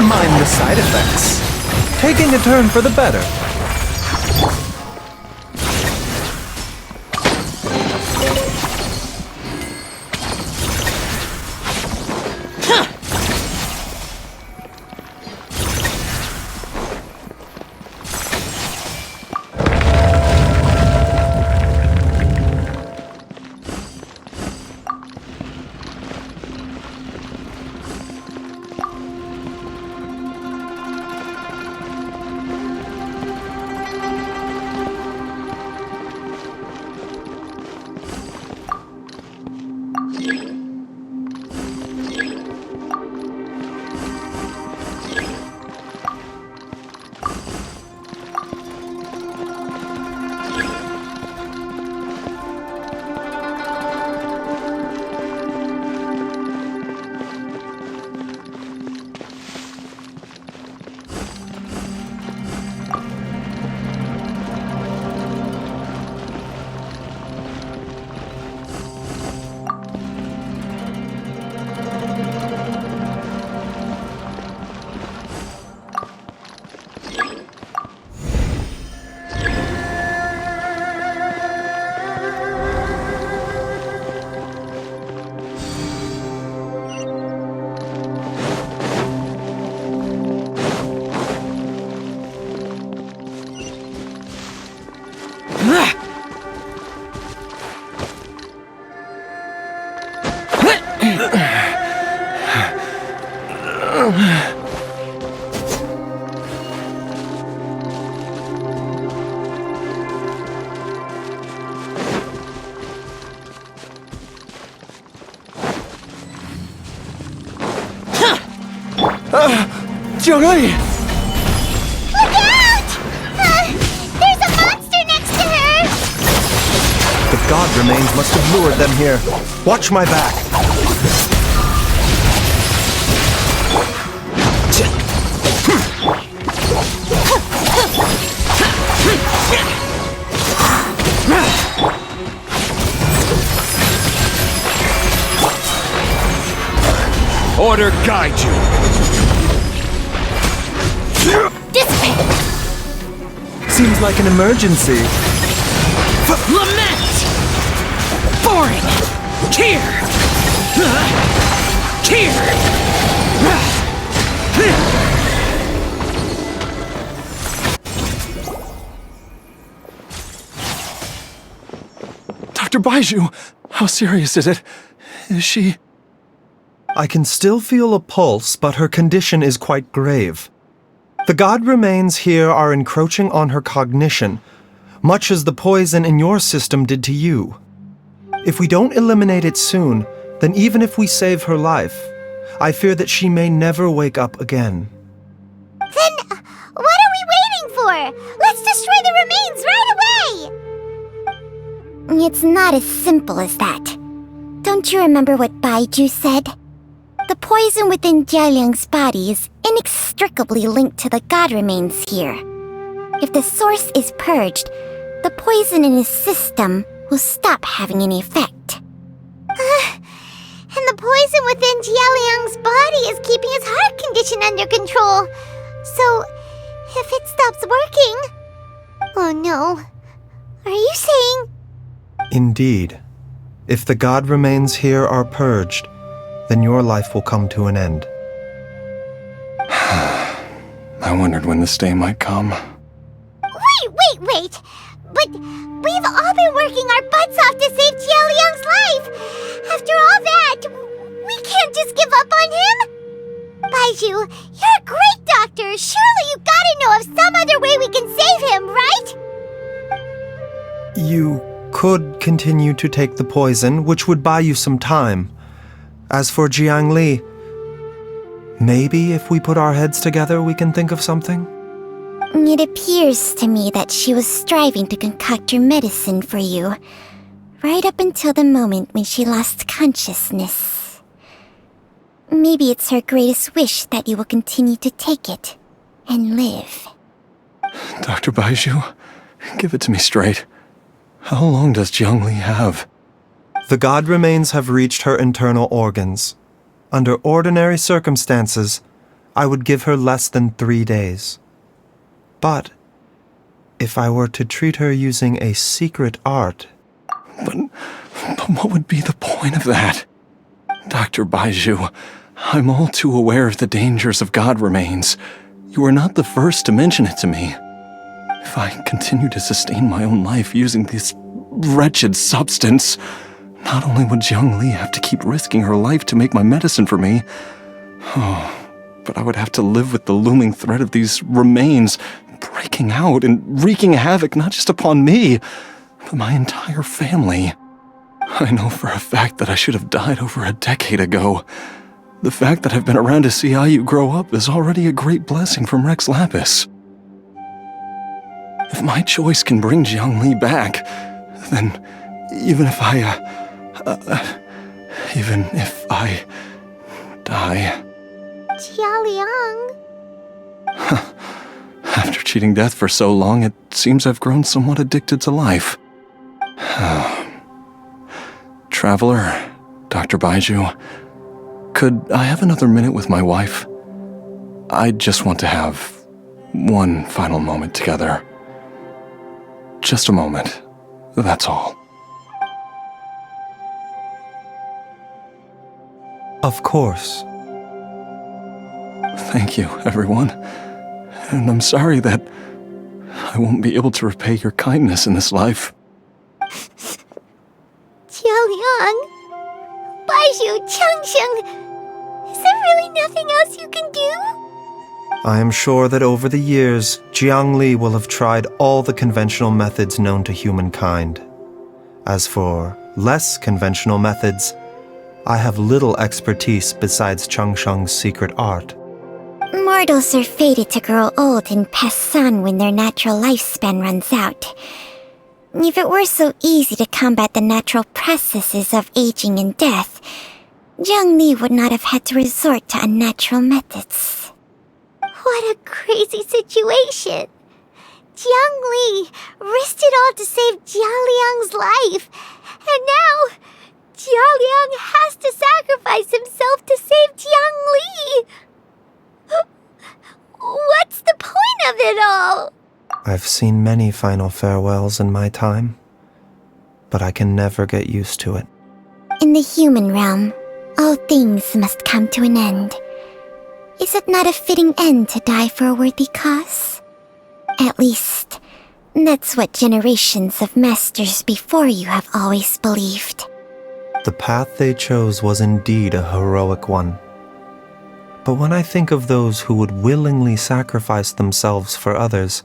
Mind the side effects. Taking a turn for the better. Jiangli! Look out! There's a monster next to her! The god remains must have lured them here. Watch my back. Order guide you. Dissipate! Seems like an emergency. Lament! Boring! Here! Dr. Baizhu, how serious is it? Is she... I can still feel a pulse, but her condition is quite grave. The god remains here are encroaching on her cognition, much as the poison in your system did to you. If we don't eliminate it soon, then even if we save her life, I fear that she may never wake up again. Then, what are we waiting for? Let's destroy the remains right away! It's not as simple as that. Don't you remember what Baizhu said? The poison within Jialiang's body is inextricably linked to the god remains here. If the source is purged, the poison in his system will stop having any effect. And the poison within Jialiang's body is keeping his heart condition under control. So, if it stops working... Oh no. Are you saying... Indeed. If the god remains here are purged, then your life will come to an end. I wondered when this day might come. Wait! But we've all been working our butts off to save Jialiang's life! After all that, we can't just give up on him! Baizhu, you're a great doctor! Surely you gotta know of some other way we can save him, right? You could continue to take the poison, which would buy you some time. As for Jiangli, maybe if we put our heads together we can think of something? It appears to me that she was striving to concoct your medicine for you, right up until the moment when she lost consciousness. Maybe it's her greatest wish that you will continue to take it and live. Dr. Baizhu, give it to me straight. How long does Jiangli have? The god remains have reached her internal organs. Under ordinary circumstances, I would give her less than 3 days. But if I were to treat her using a secret art... But what would be the point of that? Dr. Baizhu, I'm all too aware of the dangers of god remains. You are not the first to mention it to me. If I continue to sustain my own life using this wretched substance, not only would Jiangli have to keep risking her life to make my medicine for me, but I would have to live with the looming threat of these remains breaking out and wreaking havoc not just upon me, but my entire family. I know for a fact that I should have died over a decade ago. The fact that I've been around to see how you grow up is already a great blessing from Rex Lapis. If my choice can bring Jiangli back, then even if I die... Jialiang... After cheating death for so long, it seems I've grown somewhat addicted to life. Traveler, Dr. Baizhu, could I have another minute with my wife? I just want to have one final moment together. Just a moment, that's all. Of course. Thank you, everyone. And I'm sorry that I won't be able to repay your kindness in this life. Jialiang... Baizhu, Changsheng... Is there really nothing else you can do? I am sure that over the years, Jiangli will have tried all the conventional methods known to humankind. As for less conventional methods, I have little expertise besides Changsheng's secret art. Mortals are fated to grow old and pass on when their natural lifespan runs out. If it were so easy to combat the natural processes of aging and death, Zhongli would not have had to resort to unnatural methods. What a crazy situation! Jiangli risked it all to save Jialiang's life, and now Jialiang has to sacrifice himself to save Jiangli! What's the point of it all? I've seen many final farewells in my time, but I can never get used to it. In the human realm, all things must come to an end. Is it not a fitting end to die for a worthy cause? At least, that's what generations of masters before you have always believed. The path they chose was indeed a heroic one. But when I think of those who would willingly sacrifice themselves for others,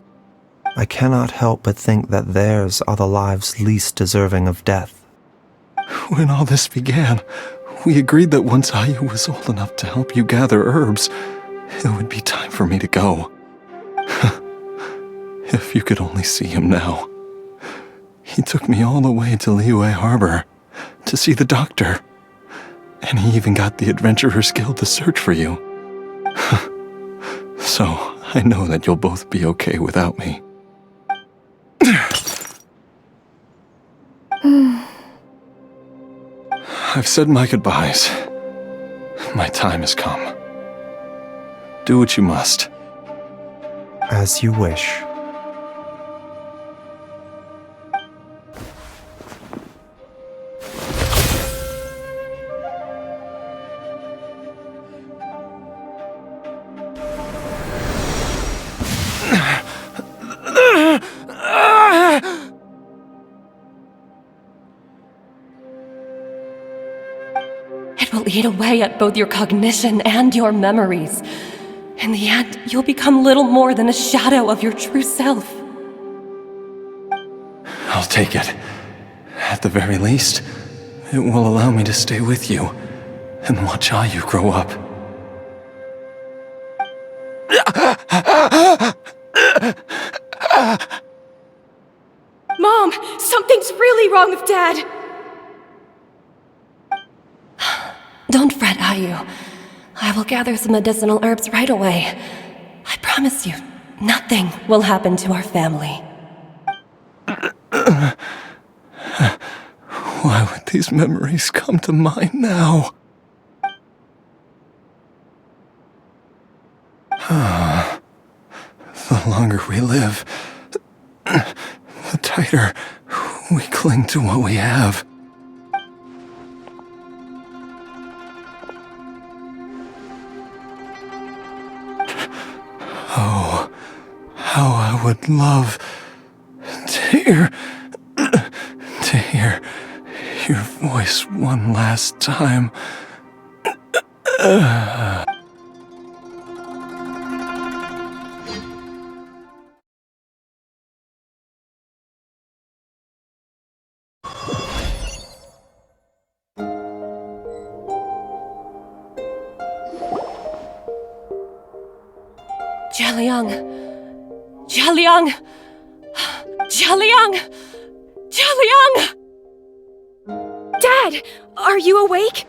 I cannot help but think that theirs are the lives least deserving of death. When all this began, we agreed that once Ayu was old enough to help you gather herbs, it would be time for me to go. If you could only see him now. He took me all the way to Liyue Harbor to see the doctor, and he even got the Adventurers Guild to search for you. So, I know that you'll both be okay without me. I've said my goodbyes. My time has come. Do what you must. As you wish. It will eat away at both your cognition and your memories. In the end, you'll become little more than a shadow of your true self. I'll take it. At the very least, it will allow me to stay with you and watch Ayu grow up. Mom, something's really wrong with Dad. Don't fret, Ayu. I will gather some medicinal herbs right away. I promise you, nothing will happen to our family. Why would these memories come to mind now? The longer we live, the tighter we cling to what we have. Oh, how I would love to hear your voice one last time. Jialiang! Jialiang! Jialiang! Jialiang! Dad, are you awake?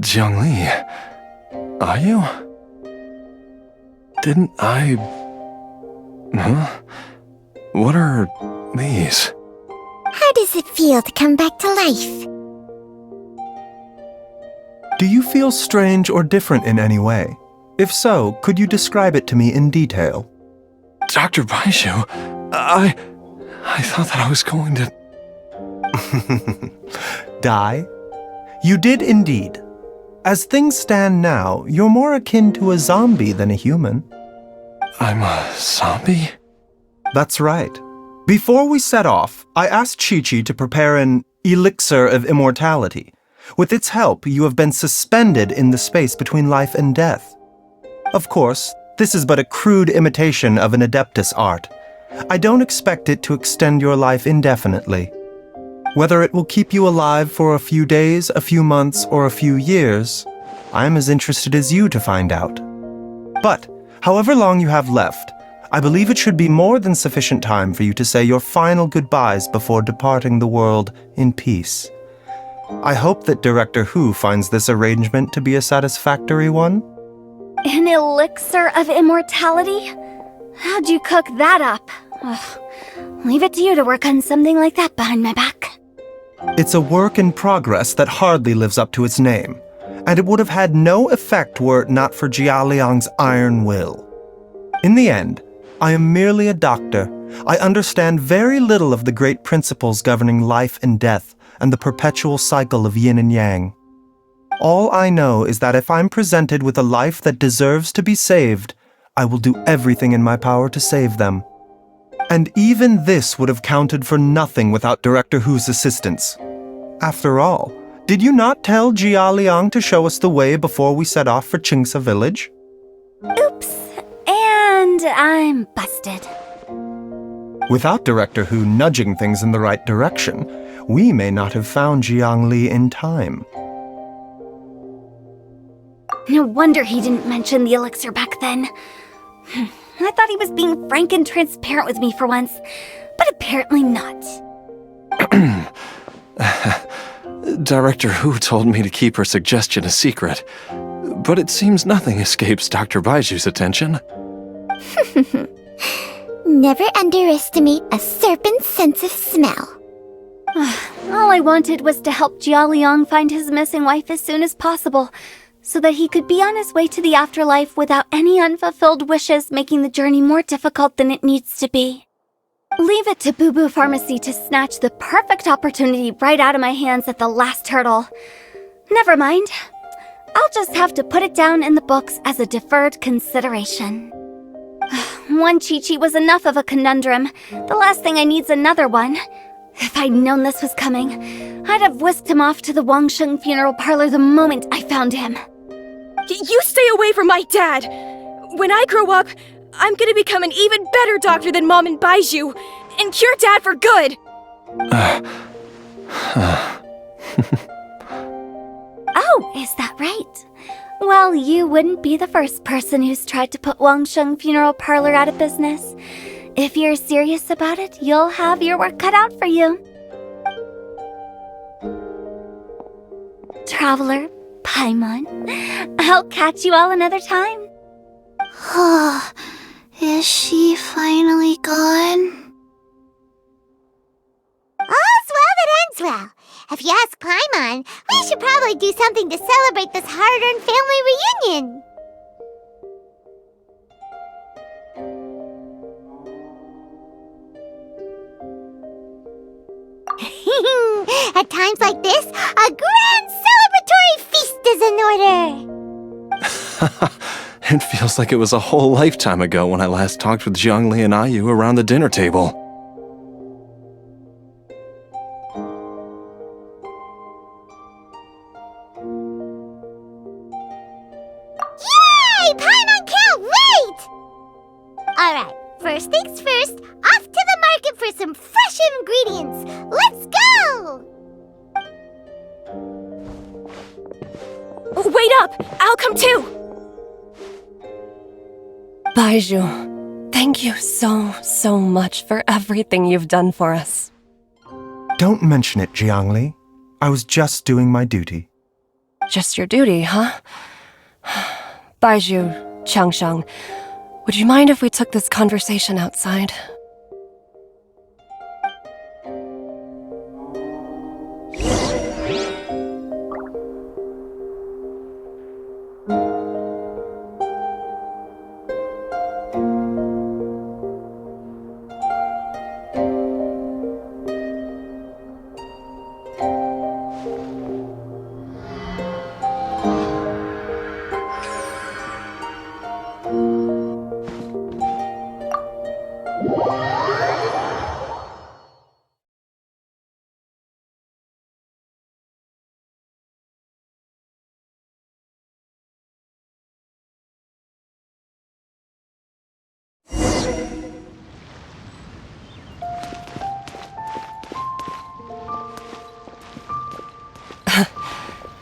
Zhongli, are you? Didn't I... Huh? What are these? How does it feel to come back to life? Do you feel strange or different in any way? If so, could you describe it to me in detail? Dr. Baizhu, I thought that I was going to... Die? You did indeed. As things stand now, you're more akin to a zombie than a human. I'm a zombie? That's right. Before we set off, I asked Chi-Chi to prepare an elixir of immortality. With its help, you have been suspended in the space between life and death. Of course, this is but a crude imitation of an Adeptus art. I don't expect it to extend your life indefinitely. Whether it will keep you alive for a few days, a few months, or a few years, I am as interested as you to find out. But, however long you have left, I believe it should be more than sufficient time for you to say your final goodbyes before departing the world in peace. I hope that Director Hu finds this arrangement to be a satisfactory one. An elixir of immortality? How'd you cook that up? Ugh. Leave it to you to work on something like that behind my back. It's a work in progress that hardly lives up to its name, and it would have had no effect were it not for Jialiang's iron will. In the end, I am merely a doctor. I understand very little of the great principles governing life and death and the perpetual cycle of yin and yang. All I know is that if I'm presented with a life that deserves to be saved, I will do everything in my power to save them. And even this would have counted for nothing without Director Hu's assistance. After all, did you not tell Jia Liang to show us the way before we set off for Qingsa village? Oops. And I'm busted. Without Director Hu nudging things in the right direction, we may not have found Jiangli in time. No wonder he didn't mention the elixir back then. I thought he was being frank and transparent with me for once, but apparently not. Director Hu told me to keep her suggestion a secret, but it seems nothing escapes Dr. Baiju's attention. Never underestimate a serpent's sense of smell. All I wanted was to help Jia Liang find his missing wife as soon as possible, so that he could be on his way to the afterlife without any unfulfilled wishes making the journey more difficult than it needs to be. Leave it to Boo Boo Pharmacy to snatch the perfect opportunity right out of my hands at the last hurdle. Never mind. I'll just have to put it down in the books as a deferred consideration. One Chi-Chi was enough of a conundrum. The last thing I need's another one. If I'd known this was coming, I'd have whisked him off to the Wangsheng funeral parlor the moment I found him. You stay away from my dad! When I grow up, I'm gonna become an even better doctor than Mom and Baizhu, and cure Dad for good! Oh, is that right? Well, you wouldn't be the first person who's tried to put Wangsheng funeral parlor out of business. If you're serious about it, you'll have your work cut out for you. Traveler, Paimon, I'll catch you all another time. Is she finally gone? All's well that ends well. If you ask Paimon, we should probably do something to celebrate this hard-earned family reunion. At times like this, a grand celebratory feast is in order. It feels like it was a whole lifetime ago when I last talked with Zhongli and Ayu around the dinner table. Yay! Paimon can't wait! Alright, first things first, off to the market for some fresh ingredients. Let's go! Wait up! I'll come too! Baizhu, thank you so much for everything you've done for us. Don't mention it, Jiangli. I was just doing my duty. Just your duty, huh? Baizhu, Changsheng, would you mind if we took this conversation outside?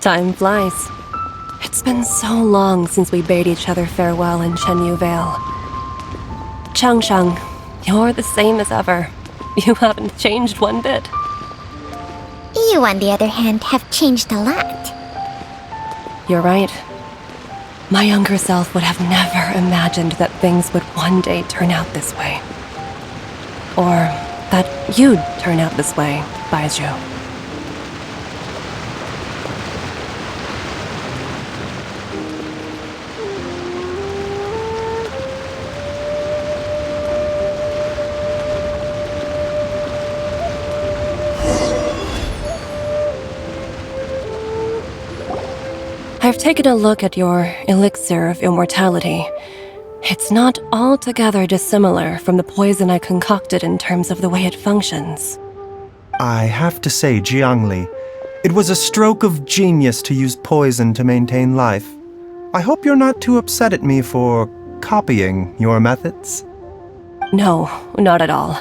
Time flies. It's It's been so long since we bade each other farewell in Chenyu Vale. Changshang, you're the same as ever. You haven't changed one bit. You, on the other hand, have changed a lot. You're right. My younger self would have never imagined that things would one day turn out this way. Or that you'd turn out this way, Baizhu. I've taken a look at your elixir of immortality. It's not altogether dissimilar from the poison I concocted in terms of the way it functions. I have to say, Jiangli, it was a stroke of genius to use poison to maintain life. I hope you're not too upset at me for copying your methods. No, not at all.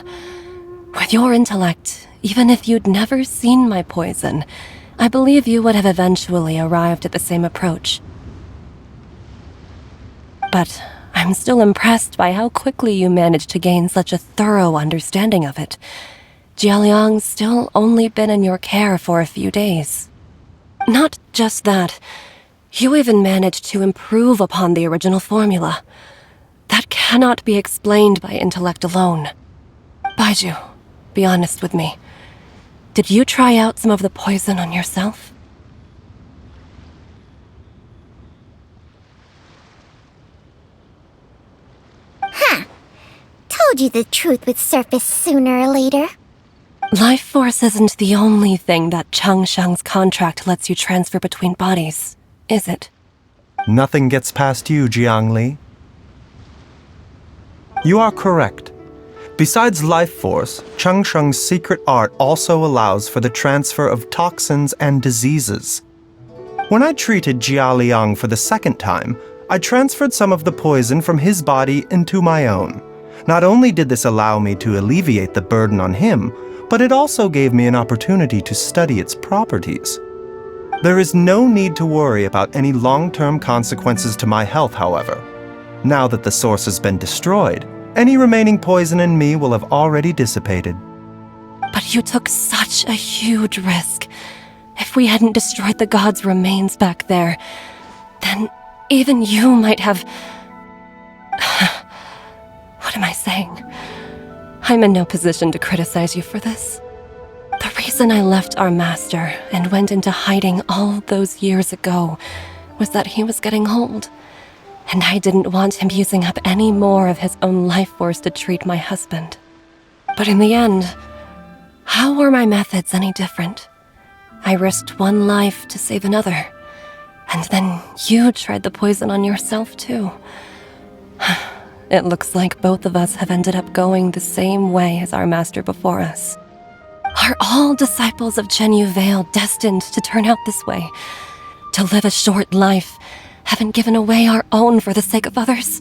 With your intellect, even if you'd never seen my poison, I believe you would have eventually arrived at the same approach. But I'm still impressed by how quickly you managed to gain such a thorough understanding of it. Jialiang's still only been in your care for a few days. Not just that, you even managed to improve upon the original formula. That cannot be explained by intellect alone. Baizhu, be honest with me. Did you try out some of the poison on yourself? Told you the truth would surface sooner or later. Life force isn't the only thing that Changshang's contract lets you transfer between bodies, is it? Nothing gets past you, Jiangli. You are correct. Besides life force, Changsheng's secret art also allows for the transfer of toxins and diseases. When I treated Jia Liang for the second time, I transferred some of the poison from his body into my own. Not only did this allow me to alleviate the burden on him, but it also gave me an opportunity to study its properties. There is no need to worry about any long-term consequences to my health, however. Now that the source has been destroyed, any remaining poison in me will have already dissipated. But you took such a huge risk. If we hadn't destroyed the god's remains back there, then even you might have... What am I saying? I'm in no position to criticize you for this. The reason I left our master and went into hiding all those years ago was that he was getting old, and I didn't want him using up any more of his own life force to treat my husband. But in the end, how were my methods any different? I risked one life to save another, and then you tried the poison on yourself too. It looks like both of us have ended up going the same way as our master before us. Are all disciples of Chenyu Vale destined to turn out this way? To live a short life, having given away our own for the sake of others?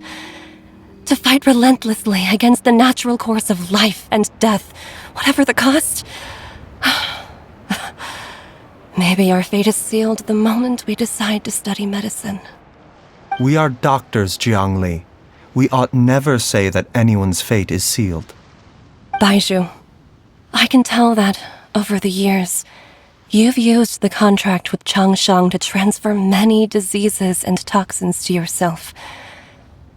To fight relentlessly against the natural course of life and death, whatever the cost? Maybe our fate is sealed the moment we decide to study medicine. We are doctors, Jiangli. We ought never say that anyone's fate is sealed. Baizhu, I can tell that, over the years, you've used the contract with Changshang to transfer many diseases and toxins to yourself.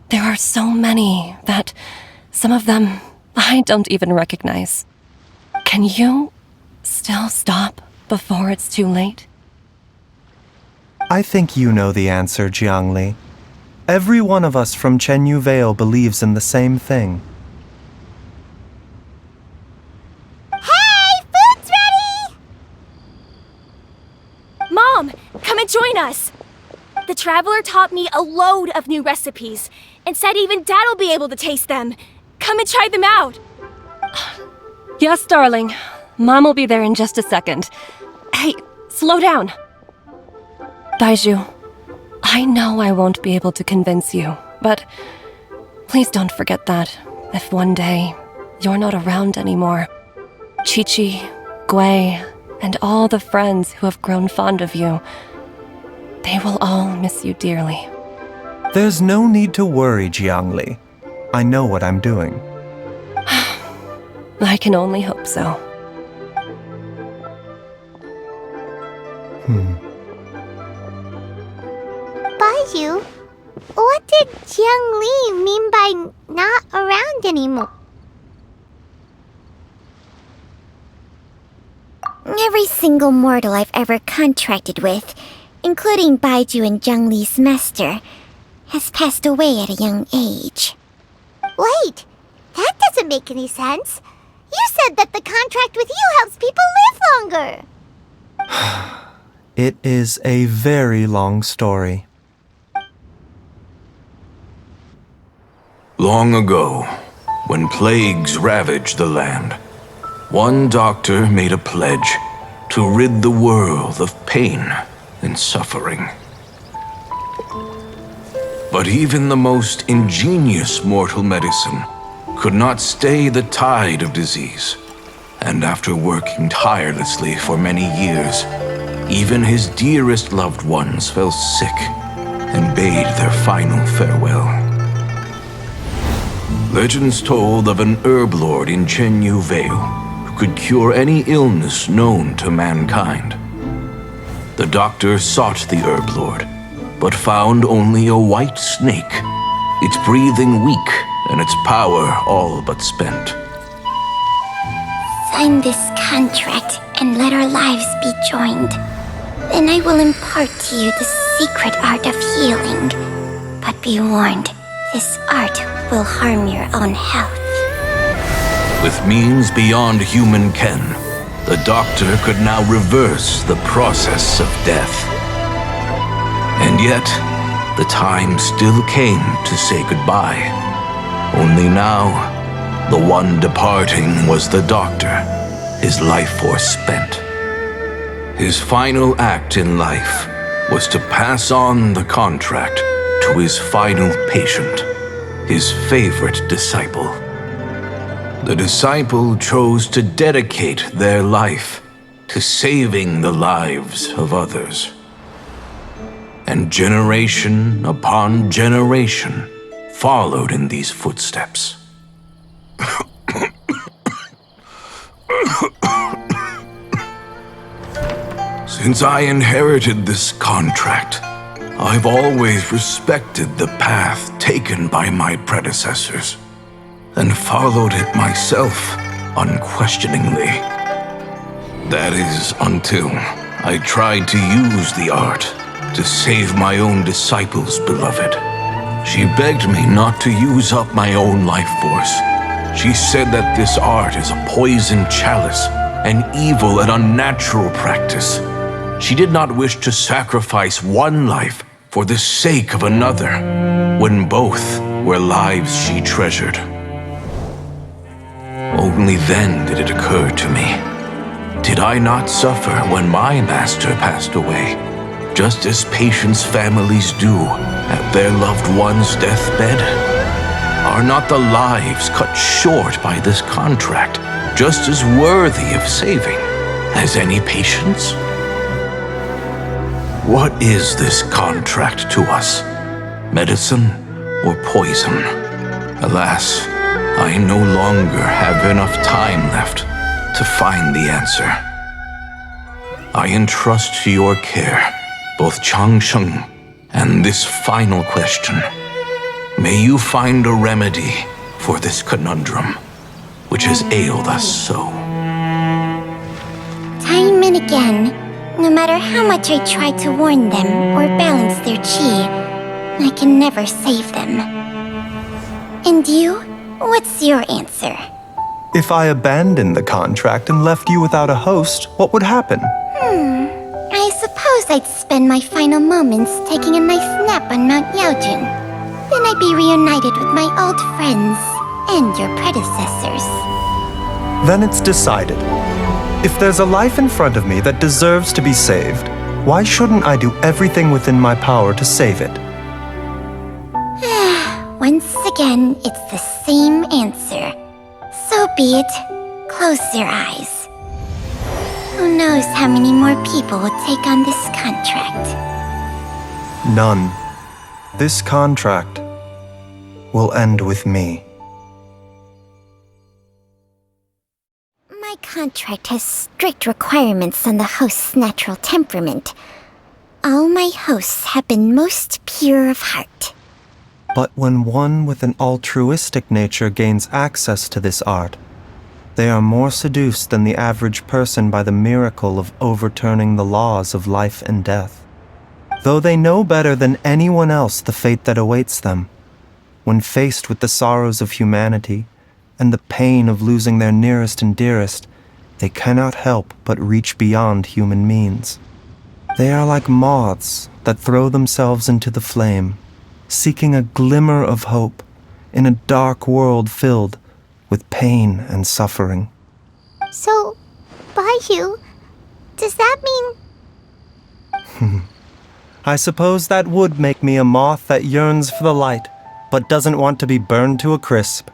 There are so many that, some of them, I don't even recognize. Can you still stop before it's too late? I think you know the answer, Jiangli. Every one of us from Chenyu Vale believes in the same thing. Hey, food's ready! Mom, come and join us! The Traveler taught me a load of new recipes and said even Dad'll be able to taste them. Come and try them out! Yes, darling. Mom will be there in just a second. Hey, slow down. Baizhu, I know I won't be able to convince you, but please don't forget that if one day you're not around anymore, Chi-Chi, Gui, and all the friends who have grown fond of you, They will all miss you dearly. There's no need to worry, Jiangli. I know what I'm doing. I can only hope so. Baizhu, what did Jiangli mean by not around anymore? Every single mortal I've ever contracted with, including Baizhu and Jiangli's master, has passed away at a young age. Wait, that doesn't make any sense. You said that the contract with you helps people live longer. It is a very long story. Long ago, when plagues ravaged the land, one doctor made a pledge to rid the world of pain and suffering. But even the most ingenious mortal medicine could not stay the tide of disease. And after working tirelessly for many years, even his dearest loved ones fell sick and bade their final farewell. Legends told of an herb lord in Chenyu Vale who could cure any illness known to mankind. The doctor sought the herb lord, but found only a white snake, its breathing weak and its power all but spent. Sign this contract and let our lives be joined. Then I will impart to you the secret art of healing. But be warned, this art will harm your own health. With means beyond human ken, the doctor could now reverse the process of death. And yet, the time still came to say goodbye. Only now, the one departing was the doctor, his life force spent. His final act in life was to pass on the contract to his final patient, his favorite disciple. The disciple chose to dedicate their life to saving the lives of others. And generation upon generation followed in these footsteps. Since I inherited this contract, I've always respected the path taken by my predecessors and followed it myself unquestioningly. That is until I tried to use the art to save my own disciple's beloved. She begged me not to use up my own life force. She said that this art is a poisoned chalice, an evil and unnatural practice. She did not wish to sacrifice one life for the sake of another, when both were lives she treasured. Only then did it occur to me, did I not suffer when my master passed away, just as patients' families do at their loved one's deathbed? Are not the lives cut short by this contract just as worthy of saving as any patients? What is this contract to us? Medicine or poison? Alas, I no longer have enough time left to find the answer. I entrust to your care both Changsheng and this final question. May you find a remedy for this conundrum, which has ailed us so. Time and again, no matter how much I try to warn them or balance their chi, I can never save them. And you? What's your answer? If I abandoned the contract and left you without a host, what would happen? I suppose I'd spend my final moments taking a nice nap on Mount Yaojun. Then I'd be reunited with my old friends and your predecessors. Then it's decided. If there's a life in front of me that deserves to be saved, why shouldn't I do everything within my power to save it? Once again, it's the same answer. So be it. Close your eyes. Who knows how many more people will take on this contract? None. This contract will end with me. My contract has strict requirements on the host's natural temperament. All my hosts have been most pure of heart. But when one with an altruistic nature gains access to this art, they are more seduced than the average person by the miracle of overturning the laws of life and death. Though they know better than anyone else the fate that awaits them, when faced with the sorrows of humanity and the pain of losing their nearest and dearest, they cannot help but reach beyond human means. They are like moths that throw themselves into the flame, seeking a glimmer of hope in a dark world filled with pain and suffering. So, Baizhu, does that mean... I suppose that would make me a moth that yearns for the light, but doesn't want to be burned to a crisp.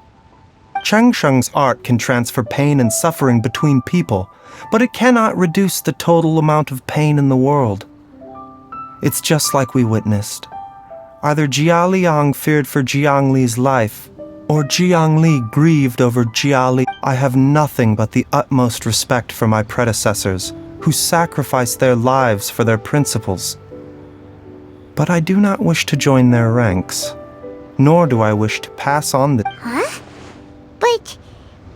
Changsheng's art can transfer pain and suffering between people, but it cannot reduce the total amount of pain in the world. It's just like we witnessed. Either Jia Liang feared for Jiang Li's life, or Jiang Li grieved over Jia Li. I have nothing but the utmost respect for my predecessors, who sacrificed their lives for their principles. But I do not wish to join their ranks, nor do I wish to pass on the... Huh? But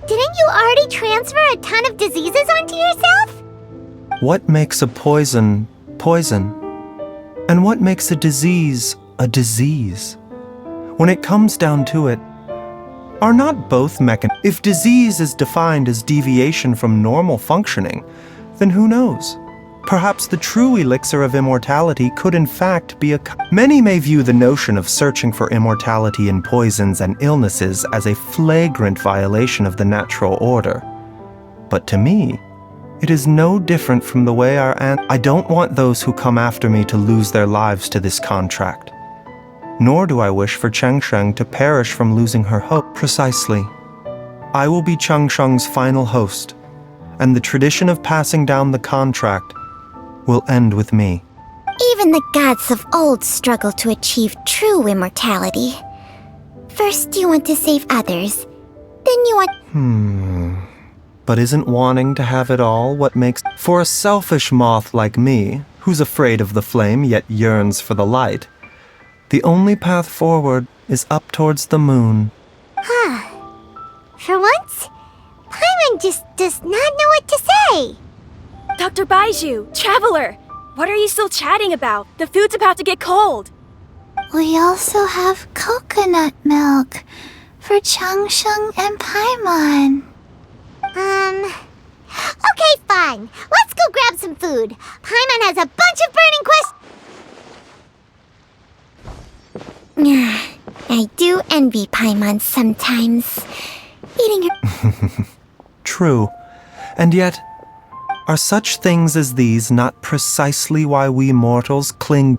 didn't you already transfer a ton of diseases onto yourself? What makes a poison, poison? And what makes a disease? When it comes down to it, are not both If disease is defined as deviation from normal functioning, then who knows? Perhaps the true elixir of immortality could in fact be Many may view the notion of searching for immortality in poisons and illnesses as a flagrant violation of the natural order. But to me, it is no different from the way I don't want those who come after me to lose their lives to this contract. Nor do I wish for Changsheng to perish from losing her hope. Precisely. I will be Changsheng's final host, and the tradition of passing down the contract will end with me. Even the gods of old struggle to achieve true immortality. First you want to save others, then you want... But isn't wanting to have it all what makes... For a selfish moth like me, who's afraid of the flame yet yearns for the light, the only path forward is up towards the moon. For once, Paimon just does not know what to say. Dr. Baizhu, Traveler, what are you still chatting about? The food's about to get cold. We also have coconut milk for Changsheng and Paimon. Okay, fine. Let's go grab some food. Paimon has a bunch of burning questions. I do envy Paimon sometimes. Eating her... True. And yet, are such things as these not precisely why we mortals cling...